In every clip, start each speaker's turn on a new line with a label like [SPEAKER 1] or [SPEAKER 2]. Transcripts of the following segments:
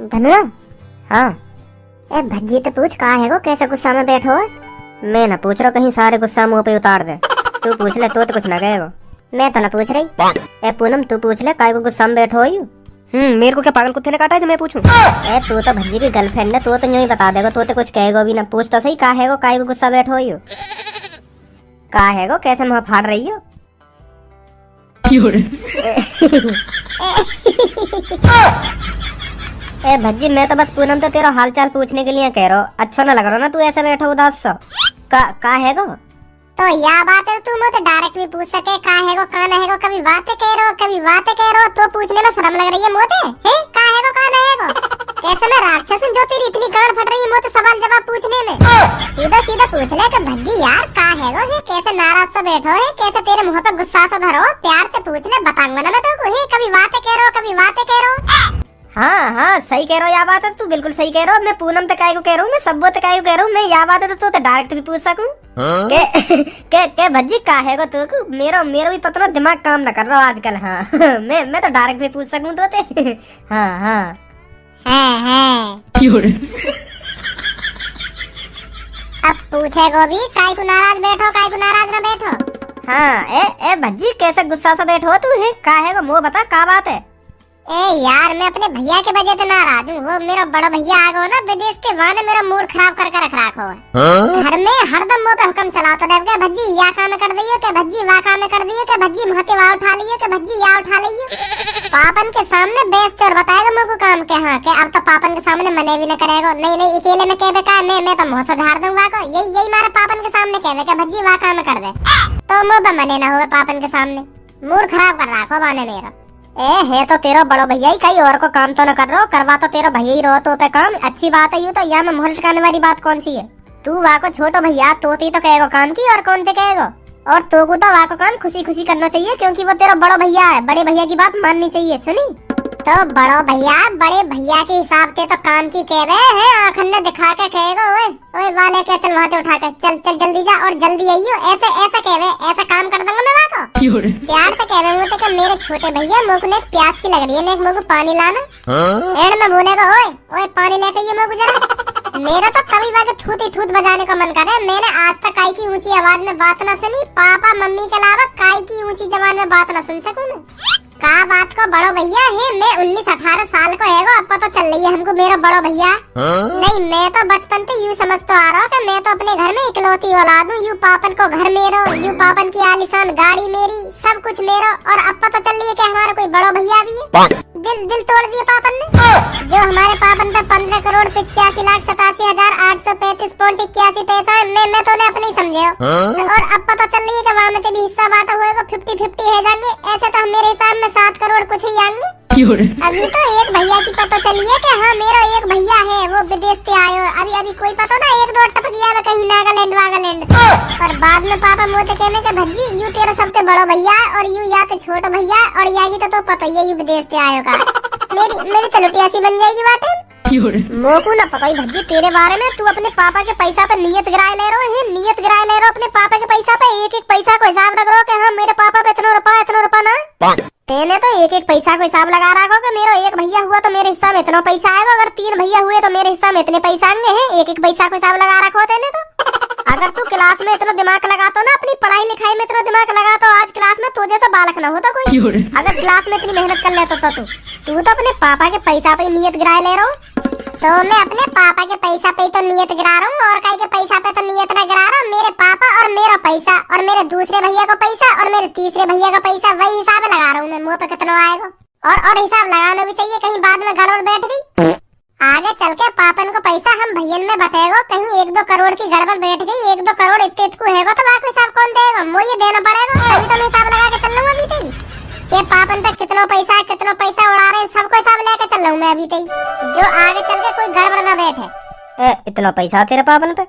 [SPEAKER 1] धनुआ।
[SPEAKER 2] हाँ।
[SPEAKER 1] ए भज्जी तो पूछ कहाँ है वो, कैसे गुस्सा में बैठो है?
[SPEAKER 2] मैं ना पूछ रहा, कहीं सारे गुस्सा मुंह पे उतार दे। तू पूछ ले, तो कुछ ना कहेगा।
[SPEAKER 1] मैं तो ना पूछ रही।
[SPEAKER 2] ए पूनम तू पूछ ले, काय को गुस्सा में बैठो हो? मेरे को क्या पागल कुत्ते ने काटा है जो मैं पूछूं? ए तू तो भज्जी की गर्लफ्रेंड है, तू तो यूं ही बता देगा, तू तो कुछ कहेगा भी ना। पूछ तो सही, का है वो, काय को गुस्सा बैठो हो? का है वो, कैसे मुंह फाड़ रही हो? ए भज्जी मैं तो बस पूनम तो तेरा हाल चाल पूछने के लिए कह रहा हूँ। अच्छा ना लग रहा ना तू ऐसे बैठो उदास सा। का है गो?
[SPEAKER 1] तो या बात है, तू मुझे डायरेक्ट भी पूछ सके का है गो का है गो। कभी बातें कह रहे हो, कभी बातें कह रहे हो, तो पूछने में शर्म लग रही है मोते है? का है गो का है गो? कैसे मैं राक्षस हूँ जो तेरी इतनी गांड फट रही है मोते सवाल जवाब पूछने में? सीधा सीधा पूछ ले कि भज्जी यार का है गो, कैसे नाराज सा बैठो है, कैसे तेरे मुंह पे गुस्सा सा धरो, प्यार से पूछ ले, बताऊंगा ना मैं तुमको। कभी बातें कह रहे हो, कभी बातें कह रहे हो।
[SPEAKER 2] हाँ सही कह रहा हूँ, या बात है, तू बिल्कुल सही कह रहा हूँ। मैं पूनम तक काय को कह रहा हूँ, मैं सबो तक काय को कह रहा हूँ। मैं या बात है तो डायरेक्ट भी पूछ सकूं के भज्जी का है गो तू? मेरा भी पता ना दिमाग काम ना कर रहा आजकल। हाँ मैं तो डायरेक्ट भी पूछ सकूं तो ते। हाँ
[SPEAKER 1] अब पूछेगो भी, काय को नाराज बैठो, काय को नाराज ना बैठो।
[SPEAKER 2] हाँ ए भज्जी कैसे गुस्सा सा बैठो तू है? का है गो, मुँह बता का बात है?
[SPEAKER 1] ए यार मैं अपने भैया के वजह से नाराज हूँ। वो मेरा बड़ा भैया आ गया ना विदेश से, वहाँ ने मेरा मूड खराब करके रख रखा है। घर में हरदम मुँह पे हुक्म चलाते रह गए, भज्जी या काम कर दियो के भज्जी वाह काम कर दियो के भज्जी महते वाह उठा लियो के भज्जी या उठा लियो। पापन के सामने बेस चोर बताएगा मुझको काम के। हाँ के अब तो पापन के सामने मने भी न करेगा। नहीं अकेले में कहवे का मैं तो मुँह से झाड़ दूंगा को। यही मारे पापन के सामने कहवे के भज्जी वाह काम कर दे, तो मुँह पे मने न हुए पापन के सामने। मूड खराब कर रखो बाने मेरा।
[SPEAKER 2] है तो तेरा बड़ा भैया ही, कहीं और को काम तो न कर रहा, करवा तो तेरा भैया ही रहो तो पे काम। अच्छी बात है। यूँ तो यहाँ में मोहल टकाने वाली बात कौन सी है? तू वहाँ को छोटो भैया तो तो कहेगा काम की, और कौन ते कहेगा? और तो को तो वहाँ को काम खुशी खुशी करना चाहिए, क्योंकि वो तेरा बड़ा भैया है। बड़े भैया की बात माननी चाहिए। सुनी
[SPEAKER 1] तो बड़ो भैया बड़े भैया के हिसाब से तो काम की कह रहे हैं, आखन ने दिखा के कहेगा ओए ओए वाले के चल वहाँ से उठा के चल जल्दी जा और जल्दी आइयो, ऐसे कह रहे, ऐसा काम कर दूंगा मैं वहाँ को। प्यार से कह रहे होते कि मेरे छोटे भैया मुझको ने प्यास सी लग रही है, मुझको पानी लाना। एंड में बोलेगा ओए ओए पानी लेके आइए मुझको जरा। मेरा तो कभी बात थूत बजाने का मन करे। मैंने आज तक काई की ऊंची आवाज में बात न सुनी, पापा मम्मी के अलावा काई की ऊंची जबान में बात न सुन सकूं मैं। का बात को बड़ो भैया है, मैं 19-18 साल को है, अब पता चल रही है हमको मेरा बड़ो भैया। नहीं मैं तो बचपन से यूँ समझ तो आ रहा हूँ कि मैं तो अपने घर में इकलौती औलाद हूँ। यूँ पापन को घर मेरा, यूँ पापन की आलीशान गाड़ी मेरी, सब कुछ मेरा। और अब पता चल रही है कि हमारा कोई बड़ो भैया भी है। दिल तोड़ दिया पापन ने। जो हमारे पापन पे 15 करोड़ 85,87,835.81 पैसा है, मैं तो अपने ही समझे। और अब पता चल रही है कि वहाँ में भी हिस्सा बांटा होगा, 50-50 है जाएंगे। ऐसे तो मेरे हिसाब में 7 करोड़ कुछ ही आएंगे। अभी तो एक भैया की पता चली है कि हाँ मेरा एक भैया है, वो विदेश से आयो। अभी कोई पता ना 1-2 टपक गया है कहीं नागालैंड वागालैंड। और बाद में पापा मोते कहने के भज्जी यू तेरा सबसे बड़ा भैया और यू या तो छोटा भैया और यागी तो पता ही है यू विदेश से आयो का। मेरी तो लुटिया सी बन जाएगी बातें।
[SPEAKER 2] मोकू ना पता ही भज्जी तेरे बारे में। तू अपने पापा के पैसा पे नियत गिराए ले रहे हो, नियत गिराए ले रहे हो अपने पापा के पैसा पे। एक पैसा को हिसाब रख रहे हो कि हाँ मेरे पापा पे इतना रुपया ना। तेने तो एक पैसा को हिसाब लगा रखा कि मेरा एक भैया हुआ तो मेरे हिस्सा में इतना पैसा आएगा, अगर 3 भैया हुए तो मेरे हिस्सा में इतने पैसा आएंगे हैं। एक पैसा को हिसाब लगा रखा हो तेने तो। अगर तू क्लास में इतना दिमाग लगाता ना, अपनी पढ़ाई लिखाई में इतना दिमाग लगाता, आज क्लास में तो जैसा बालक ना होता कोई। अगर क्लास में इतनी मेहनत कर लेता तू तो अपने पापा के पैसा पे नियत गिराए ले रहा हूँ।
[SPEAKER 1] तो मैं अपने पापा के पैसा पे तो नियत गिरा रहा हूँ, और कहीं के पैसा पे तो नियत ना गिरा रहा हूँ। मेरे पापा और मेरा पैसा और मेरे दूसरे भैया का पैसा और मेरे तीसरे भैया का पैसा, वही हिसाब लगा रहा हूँ मैं। मुँह पे कितना आएगा और हिसाब लगाना भी चाहिए, कहीं बाद में गड़बड़ बैठ गई। आगे चल के पापन को पैसा हम भैयन में बटेगा, कहीं 1-2 करोड़ की गड़बड़ बैठ गई, 1-2 करोड़ इतने को है तो बाकी हिसाब कौन देगा? मुझे देना पड़ेगा, तभी तो मैं हिसाब लगा के चल रहा हूँ अभी तक के पापन पे कितना पैसा उड़ा रहे हैं, सबको हिसाब लेके चल रहा हूँ मैं अभी तक, जो आगे चल के कोई गड़बड़ ना बैठे।
[SPEAKER 2] इतना पैसा तेरे पापन पे?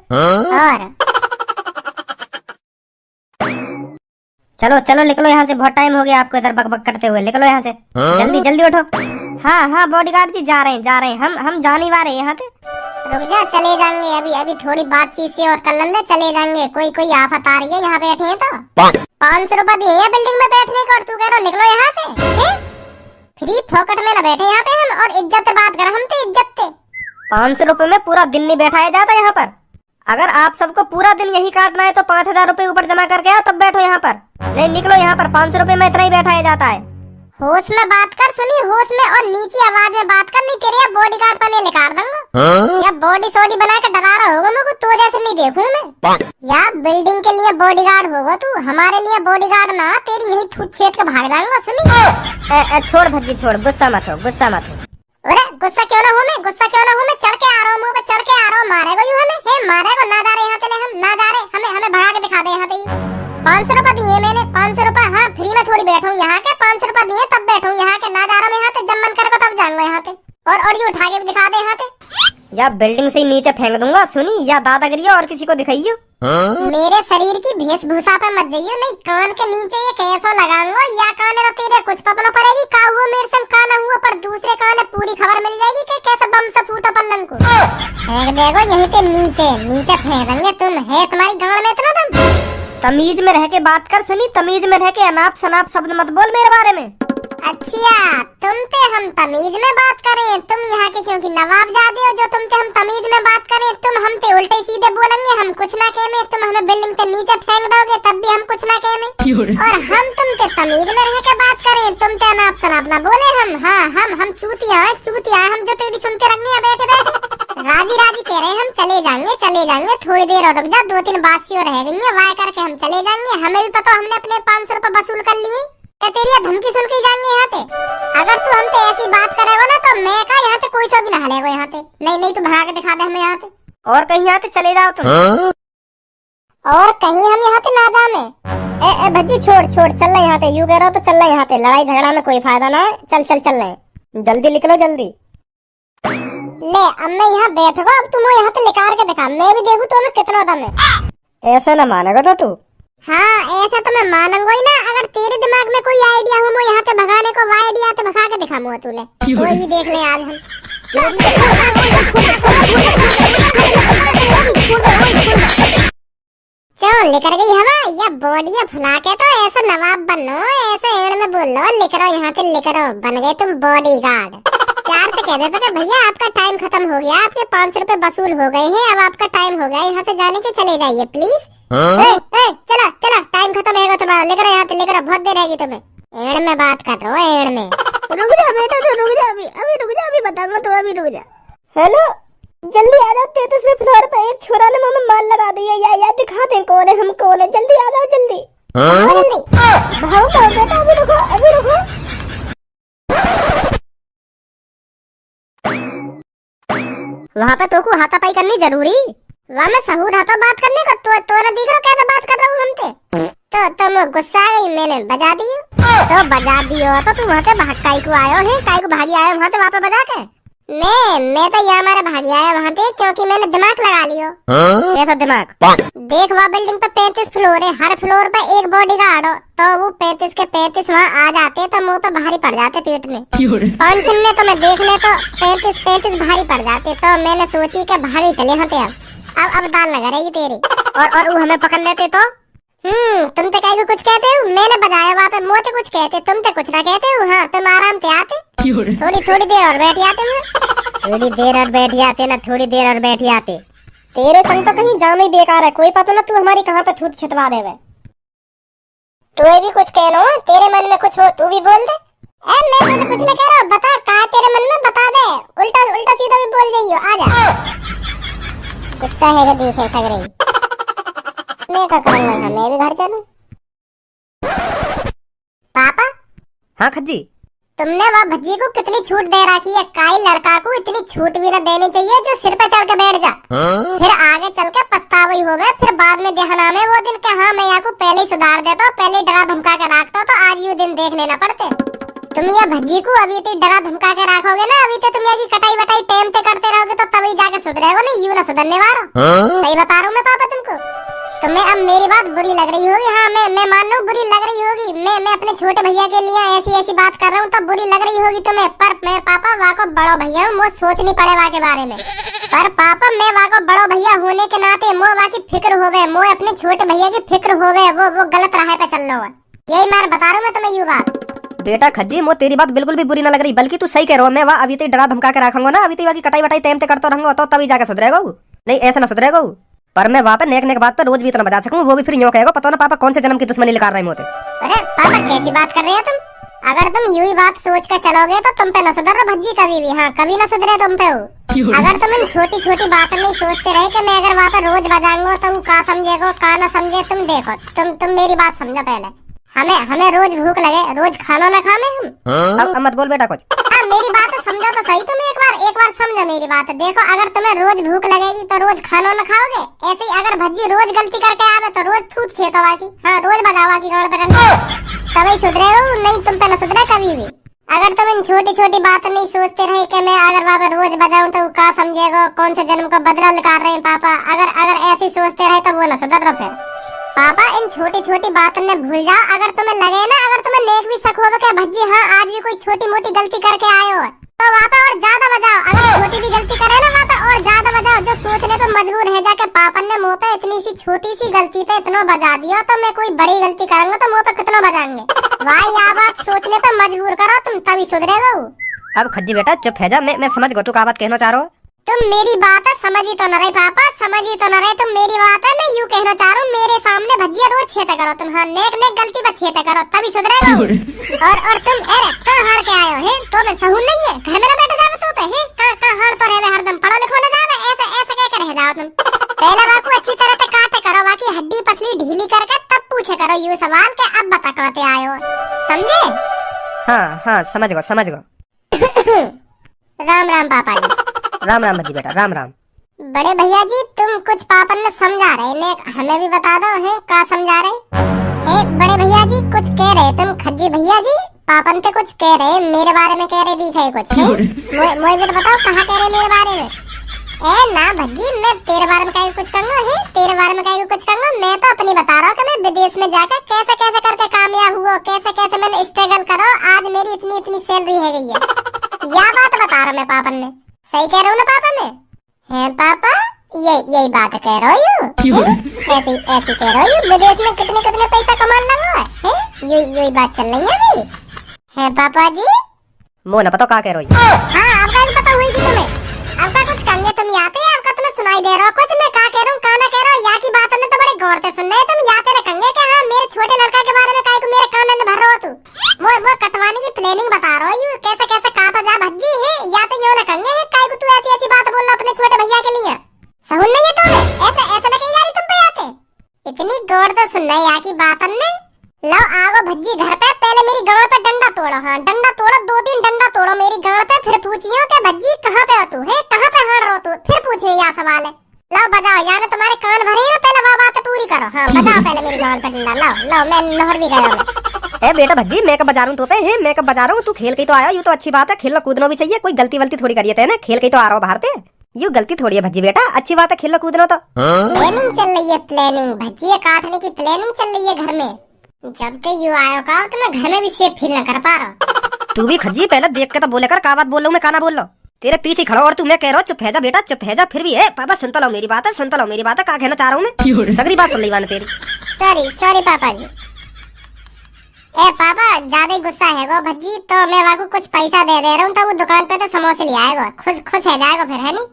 [SPEAKER 1] और
[SPEAKER 2] चलो निकलो यहाँ से, बहुत टाइम हो गया आपको इधर बक करते हुए। निकलो यहाँ से, जल्दी उठो। हाँ बॉडीगार्ड जी जा रहे हैं, हम जाने वाले हैं यहाँ पे।
[SPEAKER 1] रुक जा, चले जाएंगे अभी थोड़ी बातचीत से और कर लेंगे, चले जाएंगे। कोई आफत आ रही है यहाँ बैठे हैं तो 500 रुपए दिए बिल्डिंग में बैठने को, और तू कह रहा निकलो यहाँ से। फ्री फोकट में न बैठे यहाँ पे हम, और इज्जत से बात कर, हम तो इज्जत से।
[SPEAKER 2] 500 रुपए में पूरा दिन नहीं बैठाया जाता यहाँ पर। अगर आप सबको पूरा दिन यही काटना है तो 5000 रुपए ऊपर जमा करके आओ, तब बैठो यहाँ पर। नहीं निकलो यहाँ पर, 500 रुपए में इतना ही बैठाया जाता है।
[SPEAKER 1] होश में बात कर, सुनी, होश में और नीची आवाज में बात कर, नहीं तेरे बॉडी गार्ड पर नहीं निकाल दूंगा। या बॉडी सोडी बना के डरा रहा होगा मुझको, तो जैसे नहीं देखूं मैं। या बिल्डिंग के लिए बॉडी गार्ड होगा तू, हमारे लिए बॉडी गार्ड ना, तेरी यही थूत छेद के भाग जाऊंगा। सुनी
[SPEAKER 2] छोड़ भज्जी छोड़, गुस्सा मत हो, गुस्सा मत हो।
[SPEAKER 1] अरे गुस्सा क्यों ना हूँ मैं, गुस्सा क्यों ना हूँ मैं, चढ़ के आ रहा हूँ, मुँह पे चढ़ के आ रहा हूँ। मारेगा यूं हमें, हे मारेगा, ना जा रहे यहाँ से, हम ना जा रहे, हमें भगा के दिखा दे यहाँ से। 500 रुपए दिए मैंने, 500 रुपए। हाँ फ्री में थोड़ी बैठूं यहाँ के, 500 रुपए दिए तब बैठूं यहाँ के, ना जा रहा हूँ यहाँ से, जब मन करेगा तब जाऊंगा यहाँ से। और ये उठा के भी दिखा दे यहाँ से।
[SPEAKER 2] या बिल्डिंग से ही नीचे फेंक दूंगा। सुनी, या दादागिरी और किसी को दिखाइयो।
[SPEAKER 1] मेरे शरीर की वेशभूषा पे मत जाइयो, नहीं कान के नीचे ये कैसो लगाऊंगा, या कान है तेरे कुछ पता न पड़ेगी का हुआ मेरे संग, का न हुआ, पर दूसरे कान है पूरी खबर मिल जाएगी कि कैसे बम से फूटा पल्लन को। फेंक देगो यहीं पे नीचे, नीचे फेंक देंगे। तुम है तुम्हारी गांड में इतना दम?
[SPEAKER 2] तमीज में रह के बात कर। सुनी, तमीज में रह के अनाप शनाप शब्द मत बोल मेरे बारे में।
[SPEAKER 1] अच्छा तुम ते हम तमीज में बात करें, तुम यहाँ के क्योंकि नवाब जादे हो, जो तुम ते हम तमीज में बात करें, तुम हम ते उल्टे सीधे बोलेंगे, हम कुछ ना कहें, तुम हमें बिल्डिंग के नीचे फेंक दोगे तब भी हम कुछ ना कहें। और हम तुम ते तमीज में रह के बात करें, तुम ते अनाप शनाप ना बोले हम। हाँ हम चूतिया हैं, चूतिया हम जो तेरी सुनते रहेंगे बैठे बैठे। राजी राजी कह रहे हैं हम, चले जाएंगे, थोड़ी देर और रुक जा, 2-3 बासियों रह गई है, वाय करके हम चले जाएंगे। हमें भी पता, हमने अपने 500 रुपए वसूल कर लिए। तेरी धमकी सुन के जाएंगे यहाँ पे। अगर तू हमसे ऐसी बात करेगा ना तो मैं का यहाँ पे कोई सो भी ना हलेगा यहाँ पे। नहीं तू भगा के दिखा दे हमें यहाँ पे।
[SPEAKER 2] और कहीं यहाँ से चले जाओ तुम।
[SPEAKER 1] और कहीं हम यहाँ पे ना जाने।
[SPEAKER 2] भज्जी छोड़ चल रहे यहाँ पे, यू कह रहा तो चल रहे यहाँ पे, लड़ाई झगड़ा में कोई फायदा ना है। चल रहे, जल्दी निकलो जल्दी।
[SPEAKER 1] ले अब मैं यहाँ बैठूंगा, अब तुम यहाँ पे निकाल के दिखा, मैं भी देखूँ तो मैं कितना दम है।
[SPEAKER 2] ऐसा ना मानेगा तो तू।
[SPEAKER 1] हाँ ऐसा तो मैं मानूंगा ही ना। अगर तेरे दिमाग में कोई आइडिया हो मुझे यहाँ पे भगाने को, वो आइडिया तो भगा के दिखा मुझे तूने, कोई भी देख ले आज हम। चल लेकर गई हवा, या बॉडी फुला के तो ऐसा नवाब बनो, ऐसे एड़ में बोल लो, लेकर आओ यहाँ से, लेकर आओ, बन गए तुम बॉडी गार्ड। प्यार से कह देते भैया आपका टाइम खत्म हो गया, आपके 500 रुपए वसूल हो गए हैं, अब आपका टाइम हो गया, यहाँ से जाने के चले जाइए प्लीज। चला टाइम खत्म होगा तुम्हारा, लेकर यहाँ से, लेकर बहुत देर रहेगी तुम्हें। एड़ में बात कर रहा हूँ, एड़ में।
[SPEAKER 2] रुक जा बेटा, तो रुक जा, अभी बताऊंगा, तो अभी रुक जा। हेलो जल्दी आ जाओ, 33वें फ्लोर पे एक छोरा ने मुंह में माल लगा दिया, या दिखा दे कौन है, हम कौन है, जल्दी आ जाओ जल्दी। भागो बेटा, अभी रुको।
[SPEAKER 1] वहाँ पे तो को हाथापाई करनी जरूरी, वहाँ में सहूर हाथों बात करने का। तो न दिख रहा कैसे बात कर रहा हूँ हमसे। तो तुम गुस्सा आ गई, मैंने बजा दियो। तो बजा दियो तो तुम वहाँ से काई को आयो है, काई को भागी आयो वहाँ से, वहाँ पे बजा के। मैं तो यहाँ हमारे भागी आया वहाँ पे, क्योंकि मैंने दिमाग लगा लियो।
[SPEAKER 2] कैसा दिमाग?
[SPEAKER 1] देख वहाँ बिल्डिंग पे 35 फ्लोर है, हर फ्लोर पे एक बॉडी गार्ड हो, तो वो 35 के 35 वहाँ आ जाते तो मुंह पे भारी पड़ जाते पेट में। 5 ने तो मैं देख ले तो 35 भारी पड़ जाते, तो मैंने सोची कि भारी चले हटे अब दाल लगा रहेगी तेरी।
[SPEAKER 2] और वो हमें पकड़ लेते तो?
[SPEAKER 1] तुम तो कहीं कुछ कहते हो, मैंने बजाया वहाँ पे, मोटे कुछ कहते, तुम तो कुछ ना कहते हो। हाँ तुम आराम से आते, थोड़ी देर और बैठ जाते हो।
[SPEAKER 2] थोड़ी देर और बैठ जाते ना, थोड़ी देर और बैठ जाते। तेरे संग तो कहीं जाना ही बेकार है, कोई पता ना तू हमारी कहाँ पे थूत छितवा देवे।
[SPEAKER 1] तू भी कुछ कह लो, तेरे मन में कुछ हो तू भी बोल दे। मैं तो कुछ नहीं कह रहा, बता का तेरे मन में, बता दे, उल्टा सीधा भी बोल जाइयो, आ जा। गुस्सा है देखे सगरे, मैं क्या करूँगा, मैं भी घर चलूं। पापा।
[SPEAKER 2] हाँ खज्जी,
[SPEAKER 1] तुमने वह भज्जी को कितनी छूट दे रखी है, काई लड़का को इतनी छूट भी न देनी चाहिए जो सिर पे चढ़ के बैठ जा, फिर आगे चल के पछतावा ही होगा, फिर बाद में ध्यान में वो दिन के हाँ मैं यहाँ को पहले ही सुधार देता, पहले डरा धमका के रखता तो आज ये दिन देखने न पड़ते। तुम ये भज्जी को अभी तो डरा धमका के रखोगे ना, अभी तो तुम ये कटाई वटाई टाइम पे करते रहोगे तो तभी जाके सुधरेगा, नहीं यूं ना सुधरने वाला। सही बता रहा हूँ मैं पापा तुमको। तुम्हें अब मेरी बात बुरी लग रही होगी, हाँ मैं मान लूं बुरी लग रही होगी, मैं अपने छोटे भैया के लिए ऐसी बात कर रहा हूँ तो बुरी लग रही होगी तुम्हें, पर मैं पापा वहाँ को बड़ो भैया हूँ, मुझे सोचनी पड़े वहाँ के बारे में। पर पापा मैं वहाँ को बड़ो भैया होने के नाते मुझे वहाँ की फिक्र होवे, मुझे अपने छोटे भैया की फिक्र होवे, वो गलत राह पे चल रहा है, यही मैं बता रहा हूँ मैं तुम्हें यू बात।
[SPEAKER 3] बेटा खज्जी मो तेरी बात बिल्कुल भी बुरी ना लग रही, बल्कि तू सही कह रहा हो। मैं वहाँ अभी ते डरा धमका के रखूंगा ना, अभी ते कटाई वटाई टाइम ते करता रहूंगा तो तभी जाके सुधरेगा। नहीं ऐसा ना सुधरेगा। पर मैं वहाँ पे नेक नेक बात पर रोज भी इतना बता सकूं, वो भी फिर यूं कहेगा पता ना पापा कौन से जन्म की दुश्मनी निकाल रहे मोते।
[SPEAKER 1] अरे पापा कैसी बात कर रहे हो तुम? अगर तुम यूं ही बात सोच कर चलोगे तो तुम पे न सुधर रहा भज्जी कभी भी। हाँ कभी ना सुधरे तुम पे हो। अगर तुम इन छोटी छोटी बातें नहीं सोचते रहे कि मैं अगर वहाँ पे रोज बजाऊंगा तो वो का समझेगा का ना समझे। तुम देखो तुम मेरी बात समझो पहले। हमें रोज भूख लगे, रोज खाना ना खाने हम।
[SPEAKER 3] अब मत बोल बेटा कुछ।
[SPEAKER 1] हाँ मेरी बात समझो तो सही तुम एक बार समझो मेरी बात। देखो अगर तुम्हें रोज भूख लगेगी तो रोज खाना ना खाओगे। ऐसे ही अगर भज्जी रोज गलती करके आवे तो रोज थूत छेतो बाकी। हाँ रोज बजावा की गाड़ पर तभी सुधरे हो, नहीं तुम पे न सुधरे कभी भी। अगर तुम इन छोटी छोटी बातें नहीं सोचते रहे कि मैं अगर वहाँ पे रोज बजाऊं तो का समझेगा, कौन से जन्म का बदला निकाल रहे हैं पापा। अगर ऐसे सोचते रहे तो वो न सुधर रहा फिर। पापा इन छोटी छोटी बातों ने भूल जाओ। अगर तुम्हें लगे ना, अगर तुम्हें नेक भी शक होगा कि भज्जी हाँ आज भी कोई छोटी मोटी गलती करके आए हो तो वहाँ पे और ज्यादा बजाओ। अगर छोटी भी गलती करे ना वहाँ पे और ज्यादा बजाओ। जो सोचने पे मजबूर है जाके पापा ने मुँह पे इतनी सी छोटी सी गलती पे इतना बजा दिया तो मैं कोई बड़ी गलती करूंगा तो मुँह पे कितना बजाएंगे। भाई यह बात सोचने पे मजबूर करो तुम तभी सुधरेगा।
[SPEAKER 3] अब खज्जी बेटा चुप है जा, मैं समझ गो तू क्या बात कहना चाह रहा हो।
[SPEAKER 1] तुम मेरी बात है समझ ही तो न रहे पापा, समझ ही तो न रहे तुम मेरी बात है। मैं यूँ कहना चाह रहा हूँ मेरे सामने भजिया रोज छेता करो तुम। हाँ नेक नेक गलती पर छेता करो तभी सुधरेगा। और तुम अरे कहाँ हार के आए हो हैं? तो मैं सहून नहीं है घर में ना बैठ जावे तो पे हैं कहाँ हार तो रहे हरदम पढ़ो लिखो ना जावे। ऐसा कह कर रह जाओ तुम। पहले बाकू अच्छी तरह से काटे करो, बाकी हड्डी पसली ढीली करके तब पूछे करो यूँ सवाल के अब बता कहते आए हो, समझे?
[SPEAKER 3] हाँ समझ गो।
[SPEAKER 1] राम राम पापा जी।
[SPEAKER 3] राम राम भज्जी बेटा राम राम।
[SPEAKER 1] बड़े भैया जी तुम कुछ पापन ने समझा रहे ने, हमें भी बता दो है क्या समझा रहे? बड़े भैया जी कुछ कह रहे तुम खज्जी भैया जी पापन पे कुछ कह रहे मेरे बारे में कह रहे दिखे कुछ मुझे तो बताओ कहाँ कह रहे मेरे बारे में? ना भज्जी मैं तेरे बारे में कुछ कहूँगा है, तेरे बारे में कुछ कहूँगा। मैं तो अपनी बता रहा हूँ कि मैं विदेश में जाकर कैसे कैसे करके कामयाब हुआ, कैसे कैसे मैंने स्ट्रगल करो आज मेरी इतनी सैलरी है गई है। यह बात बता रहा मैं पापन ने। सही कह रहा हूँ ना पापा मैं? है पापा यही बात कह रहा हूँ। ऐसी कह रहा हूँ विदेश में कितने पैसा कमाने लगा है। यही बात चल रही है अभी है पापा जी।
[SPEAKER 3] मो ना पता क्या कह रही हो।
[SPEAKER 1] हाँ आपका भी पता हुई तुम्हें। आपका कुछ कहने तुम याते हैं, आपका तुम्हें सुनाई दे रहा हो कुछ मैं क्या कह रहा हूँ क्या ना कह रहा हूँ। यहाँ की बातों ने तो बड़े गौर से सुन रहे तुम याते न कंगे कि हाँ मेरे छोटे लड़का के बारे में काहे को मेरे कान में भर रहा हो तू। वो कटवाने की प्लानिंग बता रहा हो कैसे कैसे काटा जा भज्जी है या तो यो न कंगे है काहे को तू ऐसी बात बोल रहा अपने छोटे भैया के लिए। सहून नहीं है तुम्हें? ऐसा नहीं जा रही तुम पे आते इतनी गौर से सुन रहे यहाँ की बातों ने। लो आओ भज्जी घर पे पहले मेरी गांव पे डंडा तोड़ो। हाँ डंडा तोड़ो 2-3 डंडा तोड़ो मेरी गांव पे फिर पूछियो कि भज्जी कहाँ पे हो तू है कहाँ पे हार रहो तू फिर पूछियो यह सवाल है। लो बजाओ यार तुम्हारे कान भरे ना पहले वो बात पूरी करो। हाँ बजाओ पहले मेरी गांव पे डंडा। लो मैं नहर भी गया।
[SPEAKER 3] ए बेटा भज्जी मैं कब बजा रहा हूँ तो पे है मैं कब बजा रहा हूँ तू खेल के तो आया यूँ तो अच्छी बात है खेलना कूदना भी चाहिए कोई गलती वलती थोड़ी करिए ना खेल के तो आ रहा हो बाहर से यूँ गलती थोड़ी है भज्जी बेटा अच्छी बात है खेलना कूदना तो।
[SPEAKER 1] प्लानिंग चल रही है प्लानिंग भज्जी काटने की प्लानिंग चल रही है घर में। जब से यू आयो का तो मैं घर में भी सेफ फील न कर पा रहा।
[SPEAKER 3] तू भी खज्जी पहले देख के तो बोले कर का बात बोल रहा हूँ मैं काना बोल रहा हूँ तेरे पीछे खड़ा और तू मैं कह रहा हूँ चुप है जा बेटा चुप है जा फिर भी है पापा सुनता लो मेरी बात है क्या कहना चाह रहा हूँ मैं सगरी बात सुन ली मैंने तेरी।
[SPEAKER 1] सॉरी पापा जी। ए पापा ज्यादा ही गुस्सा है गो भज्जी तो मैं वाकू कुछ पैसा दे रहा हूँ तो वो दुकान पे तो समोसे ले आएगा खुश है जाएगा फिर है नी।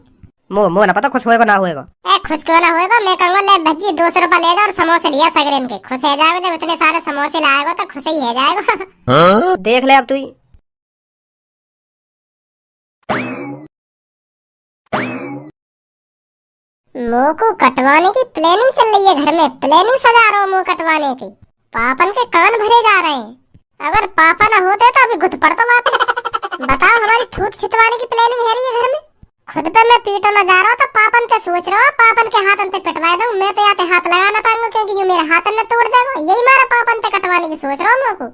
[SPEAKER 3] मो ना पता खुश होएगा ना होएगा।
[SPEAKER 1] खुश क्यों ना होएगा मैं कहूँगा ले भज्जी 200 रुपया ले जा और समोसे लिया सगरेन के खुश है जाएगा। जब इतने सारे समोसे लाएगा तो खुश ही है जाएगा।
[SPEAKER 3] देख ले अब तू
[SPEAKER 1] मुँह को कटवाने की प्लानिंग चल रही है घर में। प्लानिंग सजा रहा हूँ मुँह कटवाने की। पापन के कान भरे जा रहे हैं। अगर पापा ना होते तो अभी घुट पड़ता बात। बताओ हमारी थूत छितवाने की प्लानिंग है रही है घर में। खुद पे मैं पीटो न जा रहा हूँ तो पापन पे सोच रहा हूँ पापन के हाथ पे पिटवा दूं। मैं तो यहाँ हाथ लगा ना पाऊंगा क्योंकि ये मेरे हाथ ने तोड़ देगा। यही मारा पापन पे कटवाने की सोच रहा हूँ मेरे को।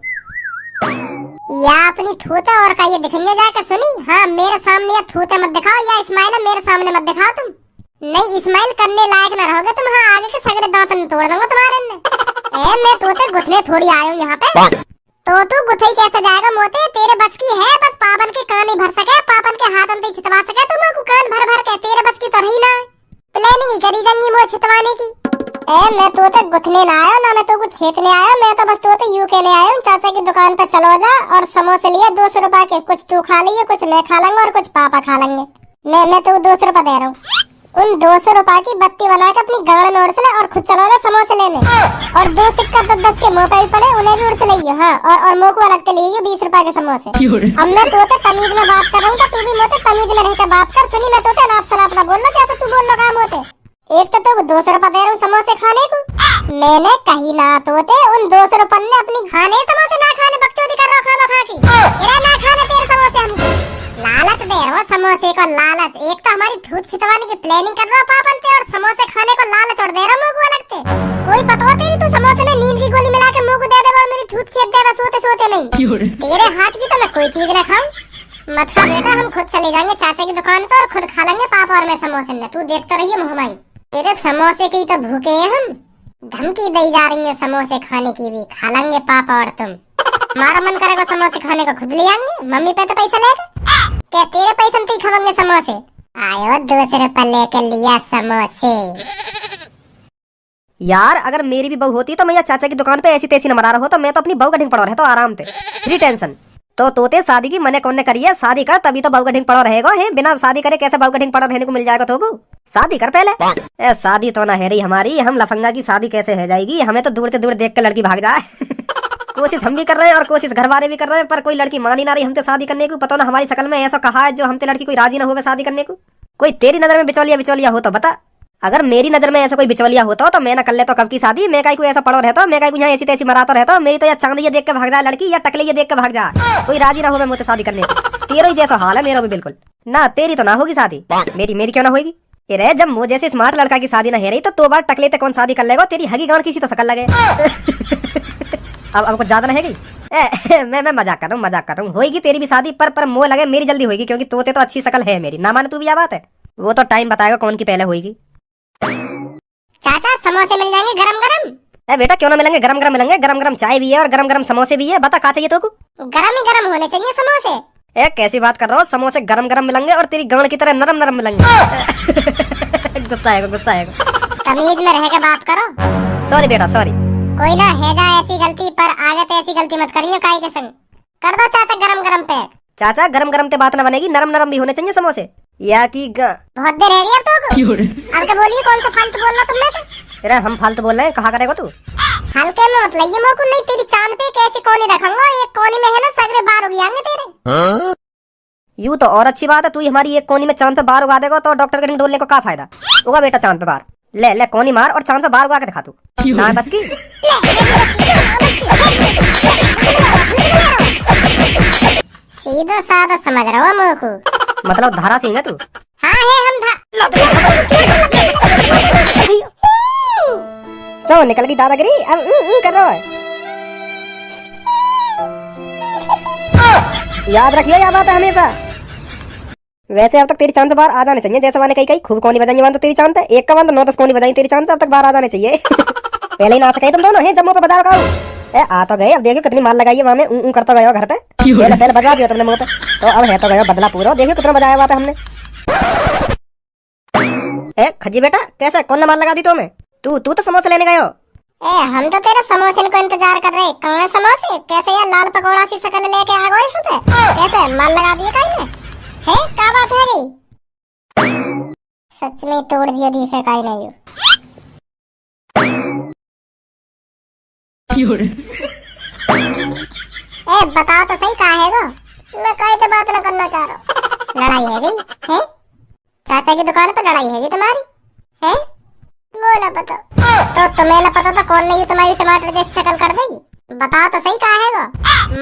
[SPEAKER 1] या अपनी थूते और का ये दिखेंगे जाकर सुनी। हाँ मेरे सामने या थूते मत दिखाओ या इस्माइल मेरे सामने मत दिखाओ तुम। नहीं इस्माइल करने लायक न रहोगे तुम। हाँ आगे के सगरे दांत तोड़ दूंगा तुम्हारे। मैं तोते गुथने थोड़ी आया हूँ यहाँ पे। तो तू गुथई कैसे जाएगा मोते तेरे बस की है बस पापन के कान ही भर सके पापन के हाथ अंत छितवा सके तुम को कान भर के तेरे बस की तो रही ना। प्लानिंग ही करी जंगी मोह छितवाने की। मैं तोते गुथने ना आया ना मैं तो कुछ छेतने आया। मैं तो बस तोते यूं लेने आया हूँ चाचा की दुकान पे, चलो जा। और समोसे लिए 200 रुपए के, कुछ तू खा लियो, कुछ मैं खा लूंगा और कुछ पापा खा लेंगे। मैं तो 200 रुपए दे रहा हूँ। उन 200 रुपए की बत्ती बना के अपनी गाड़ में उड़स ले और खुद चलो ना समोसे लेने। और 2 सिक्का तो 10 के मुंह पे भी पड़े, उन्हें भी उड़स लियो। हाँ, और मोह को अलग के लिए 20 रुपए के समोसे। अब मैं तोते तमीज में बात कर रहा हूँ, तो तू भी मोते तमीज में रहकर बात कर। सुनी, मैं तोते नाप सलाप ना बोल लो, जैसे तू बोल लो काम होते। एक तो 200 रुपए दे रहा हूँ समोसे खाने को, मैंने कही ना तोते उन 200 रुपए ने अपनी खाने समोसे ना खाने बकचोदी कर रहा खाना खा के। तेरा ना खाने तेरे समोसे हमको लालच दे रहा समोसे को लालच। एक तो हमारी धूत छितवाने की प्लानिंग कर रहा पापन ते, और समोसे खाने को लालच और दे रहा मुंह को अलग ते। कोई पता होते नहीं तू समोसे में नींद की गोली मिला के मुंह को दे दे और मेरी धूत छेद दे सोते सोते नहीं। तेरे हाथ की तो मैं कोई चीज ना खाऊं। मत खा बेटा, हम खुद चले जाएंगे चाचा की दुकान पर और खुद खा लेंगे पापा और मैं समोसे ने। तू देखते रहिए मुहमाई, तेरे समोसे की तो भूखे हैं हम। धमकी दी जा रही है समोसे खाने की भी, खा लेंगे पापा और तुम। हमारा मन करेगा समोसे खाने को खुद ले आएंगे, मम्मी पे तो पैसा लेगा क्या? तेरे पैसे में खाएंगे समोसे। आयो 200 रुपए लेकर लिया समोसे।
[SPEAKER 3] यार अगर मेरी भी बहू होती तो मैं या चाचा की दुकान पे ऐसी तैसी न मरा रहा हो, तो मैं तो अपनी बहू का ढिंग पड़ा रहता आराम से, फ्री टेंशन। तो तोते शादी की मने कौन ने करी है? शादी कर तभी तो बहू का ढिंग पड़ा रहेगा। है बिना शादी करे कैसे बहू का ढिंग पड़ा रहने को मिल जाएगा? तो शादी कर पहले। शादी तो ना है रही हमारी, हम लफंगा की शादी कैसे है जाएगी? हमें तो दूर से दूर देख के लड़की भाग जाए। कोशिश हम भी कर रहे हैं और कोशिश घर वाले भी कर रहे हैं, पर कोई लड़की मान ही ना रही हमसे शादी करने को। पता ना हमारी शक्ल में ऐसा कहा है जो हमसे लड़की कोई राजी ना हो शादी करने को। कोई तेरी नजर में बिचौलिया हो तो बता। अगर मेरी नजर में ऐसा कोई बिचौलिया होता तो मैं ना कर लेता कब की शादी। मैं काई कोई ऐसा पड़ो रहता, मैं काई को यहाँ ऐसी तैसी मराता रहता। मेरी तो या चांदी देख के भाग जाए लड़की, या टकले देख के भाग जाए, कोई राजी ना हो मुझसे शादी करने को। तेरा ही जैसा हाल है मेरा भी बिल्कुल ना। तेरी तो ना होगी शादी, मेरी क्यों ना होगी? रे जब मुझे जैसे स्मार्ट लड़का की शादी ना है रही तो बार टकले ते कौन शादी कर लेगा? तेरी हगी गांड किसी तो शकल लगे। अब कुछ ज्यादा नहीं है मैं मजाक कर रहा हूँ। होगी तेरी भी शादी, पर मोह लगे मेरी जल्दी होगी, क्योंकि तोते तो अच्छी शकल है मेरी। ना माने तू भी, बात है वो तो टाइम बताएगा कौन की पहले होगी।
[SPEAKER 1] चाचा समोसे मिल जाएंगे गरम गरम?
[SPEAKER 3] बेटा क्यों ना मिलेंगे, गरम गरम मिलेंगे। गरम गरम चाय भी है और गरम गरम समोसे भी है। बता क्या चाहिए तो को?
[SPEAKER 1] गरम ही गरम होने चाहिए समोसे।
[SPEAKER 3] कैसी बात कर रहा हो? समोसे गरम गरम मिलेंगे और तेरी गांड की तरह नरम नरम मिलेंगे। गुस्सा आएगा।
[SPEAKER 1] तमीज में रह के बात करो।
[SPEAKER 3] सॉरी बेटा सॉरी।
[SPEAKER 1] कोई ना है जा ऐसी गलती, पर आगे तो ऐसी गलती मत करियो काई के संग। कर दो चाचा गरम गरम पैक।
[SPEAKER 3] चाचा गरम गरम ते बात ना बनेगी, नरम नरम भी होने चाहिए समोसे। या की
[SPEAKER 1] बहुत देर रह रही है तो अब क्या बोलिए? कौन सा फालतू बोल रहा तुमने? तो
[SPEAKER 3] अरे हम फालतू बोल रहे हैं, कहा करेगा तू?
[SPEAKER 1] हल्के में मत लइए मोको, नहीं तेरी चांद पे कैसी कोनी रखूंगा। एक कोनी में है ना सगरे बार हो गए तेरे।
[SPEAKER 3] यूं तो और अच्छी बात है, तू हमारी एक कोनी में चांद पे बार उगा देगा तो डॉक्टर के डोलने को क्या फायदा होगा? बेटा चांद पे बार ले कोनी मार और चांद पे बार उगा के दिखा तू। ना बस की
[SPEAKER 1] सीधा साधा समझ रहा हूँ मोको।
[SPEAKER 3] मतलब धारा सिंह है तू?
[SPEAKER 1] हाँ है हम
[SPEAKER 3] चलो निकल गई दादागिरी। अब कर रहा है। याद रखिए यह बात है हमेशा। वैसे अब तक तेरी चांद पे बार आ जाने चाहिए, जैसे मैंने कही खूब कोनी बजाई तो तेरी चांद पे एक का 9-10 कोनी बजाई तेरी चांद पे, अब तक बार आ जाने चाहिए। पहले ही ना सके तुम दोनों है जम्मू पे बजा रखा हूँ। आ तो गए, अब देखियो कितनी माल लगाई है वहां में। करता गए घर पे, पहले बजा दिया तुमने मुंह पे, तो अब है तो गए बदला पूरा। देखियो कितना बजाया वहां पे हमने। खजी बेटा कैसा कौन माल लगा दी तुम्हें? तू तो समोसे लेने गए हो।
[SPEAKER 1] हम तो तेरे समोसे को इंतजार कर रहे। कहाँ समोसे? कैसे यार लाल पकौड़ा सी शकल लेके आ गए यहाँ पे? कैसे माल लगा दिए काई ने? है क्या बात है रे? सच में तोड़ दिया दीफे काई नहीं हो। बताओ तो सही कहा है वो? मैं काई तो बात न करना चाह रहा हूँ। लड़ाई है गई है? चाचा की दुकान पर लड़ाई है तुम्हारी है? वो ना पता तो तुम्हें ना पता तो कौन नहीं तुम्हारी टमाटर जैसी शक्ल कर देगी? बताओ तो सही कहा है वो?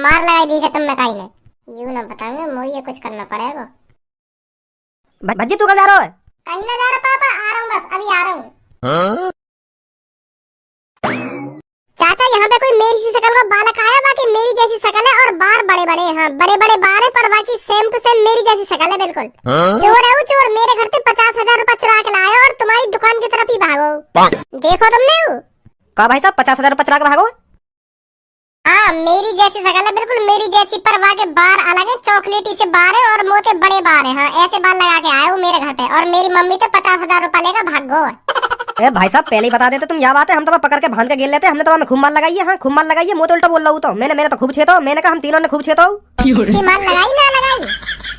[SPEAKER 1] मार लगाई दी है तुमने काई ने। यूं ना बताऊंगा मुझे कुछ करना पड़ेगा।
[SPEAKER 3] भज्जी तू कहाँ जा रहा है?
[SPEAKER 1] कहीं ना जा रहा पापा, आ रहा हूँ बस अभी आ रहा हूँ। चाचा यहाँ पे कोई मेरी सी शक्ल का बालक आया, बाकी मेरी जैसी शक्ल है और बार बड़े बड़े। हाँ बड़े बड़े बार है, पर बाकी सेम टू सेम मेरी जैसी शक्ल है बिल्कुल। चोर है वो चोर, मेरे घर से 50,000 रुपए चुरा के लाया और तुम्हारी दुकान की तरफ ही भागो। देखो तुमने वो
[SPEAKER 3] कहा भाई साहब 50,000 रुपए चुरा के भागो?
[SPEAKER 1] हाँ मेरी जैसी शक्ल है बिल्कुल मेरी जैसी, पर वहाँ के बार अलग है, चॉकलेटी से बार है और मोटे बड़े बार है। हाँ ऐसे बार लगा के आए वो मेरे घर पे, और मेरी मम्मी तो 50,000 रुपए लेकर भाग गो।
[SPEAKER 3] ए भाई साहब पहले ही बता देते तुम, या बात है हम तो पकड़ के बांध के गिर लेते। हमने तो खूब मार लगाई है। हाँ खूब मार लगाई है, मुँह तो उल्टा बोल रहा हूँ। तो मैंने तो खूब छेतो। मैंने कहा हम तीनों ने खूब छेतो।
[SPEAKER 1] अच्छी मार लगाई ना लगाई?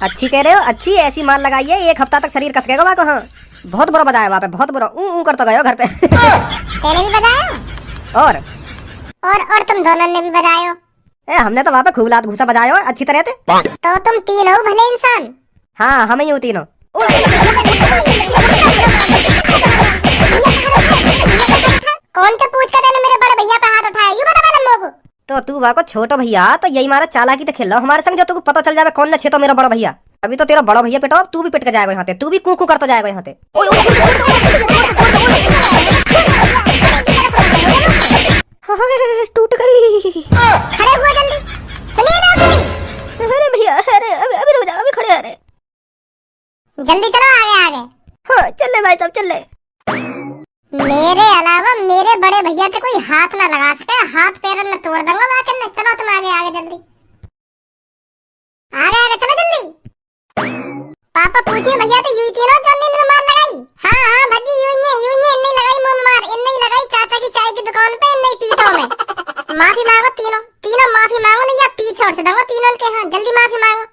[SPEAKER 3] अच्छी कह रहे हो, अच्छी ऐसी मार लगाई है 1 हफ्ता तक शरीर कस गएगा वहाँ को। हाँ बहुत बुरा बजाया वहाँ पे, बहुत बुरा ऊ करता गए घर पे।
[SPEAKER 1] तेरे भी बजाया? और तुम दोनों ने भी बजायो?
[SPEAKER 3] हमने तो वहाँ पे खूब लात घूसा बजाया हो अच्छी तरह से।
[SPEAKER 1] तो तुम तीन हो भले इंसान।
[SPEAKER 3] हाँ हम ही हूँ तीनों।
[SPEAKER 1] कौन तो पूछ कर मेरे बड़े भैया पे हाथ उठाया, यूं बता वाला लोग।
[SPEAKER 3] तो तू वहाँ को छोटो भैया तो यही मारा चालाकी तो खेल रहा हमारे संग, जो तुमको पता चल जाए कौन न छेतो मेरा बड़ा भैया। अभी तो तेरा बड़ा भैया पिटा, तू भी पिट के जाएगा यहाँ पे, तू भी कू करता जाएगा यहाँ पे। टूट गई।
[SPEAKER 1] खड़े हुए जल्दी, सुनिए ना सुनी।
[SPEAKER 3] अरे भैया अरे अभी रुक जा, अभी खड़े। अरे
[SPEAKER 1] जल्दी चलो आगे आगे।
[SPEAKER 3] हाँ चल ले भाई साहब चल ले।
[SPEAKER 1] मेरे अलावा मेरे बड़े भैया से कोई हाथ ना लगा सके, हाथ पैर न तोड़ दूंगा वाकई में। चलो तुम आगे आगे जल्दी, आगे आगे चलो जल्दी। पापा पूछिए भैया तो यूं तीनों चलने में मार लगाई? हाँ भजी यूं नहीं लगाई मुंह मार, इन नहीं लगाई चाचा की चाय की दुकान पे, इन नहीं पीठों में। माफी मांगो तीनों माफी मांगो, नहीं या पीछे और से दूंगा तीनों के। हाँ जल्दी माफी मांगो।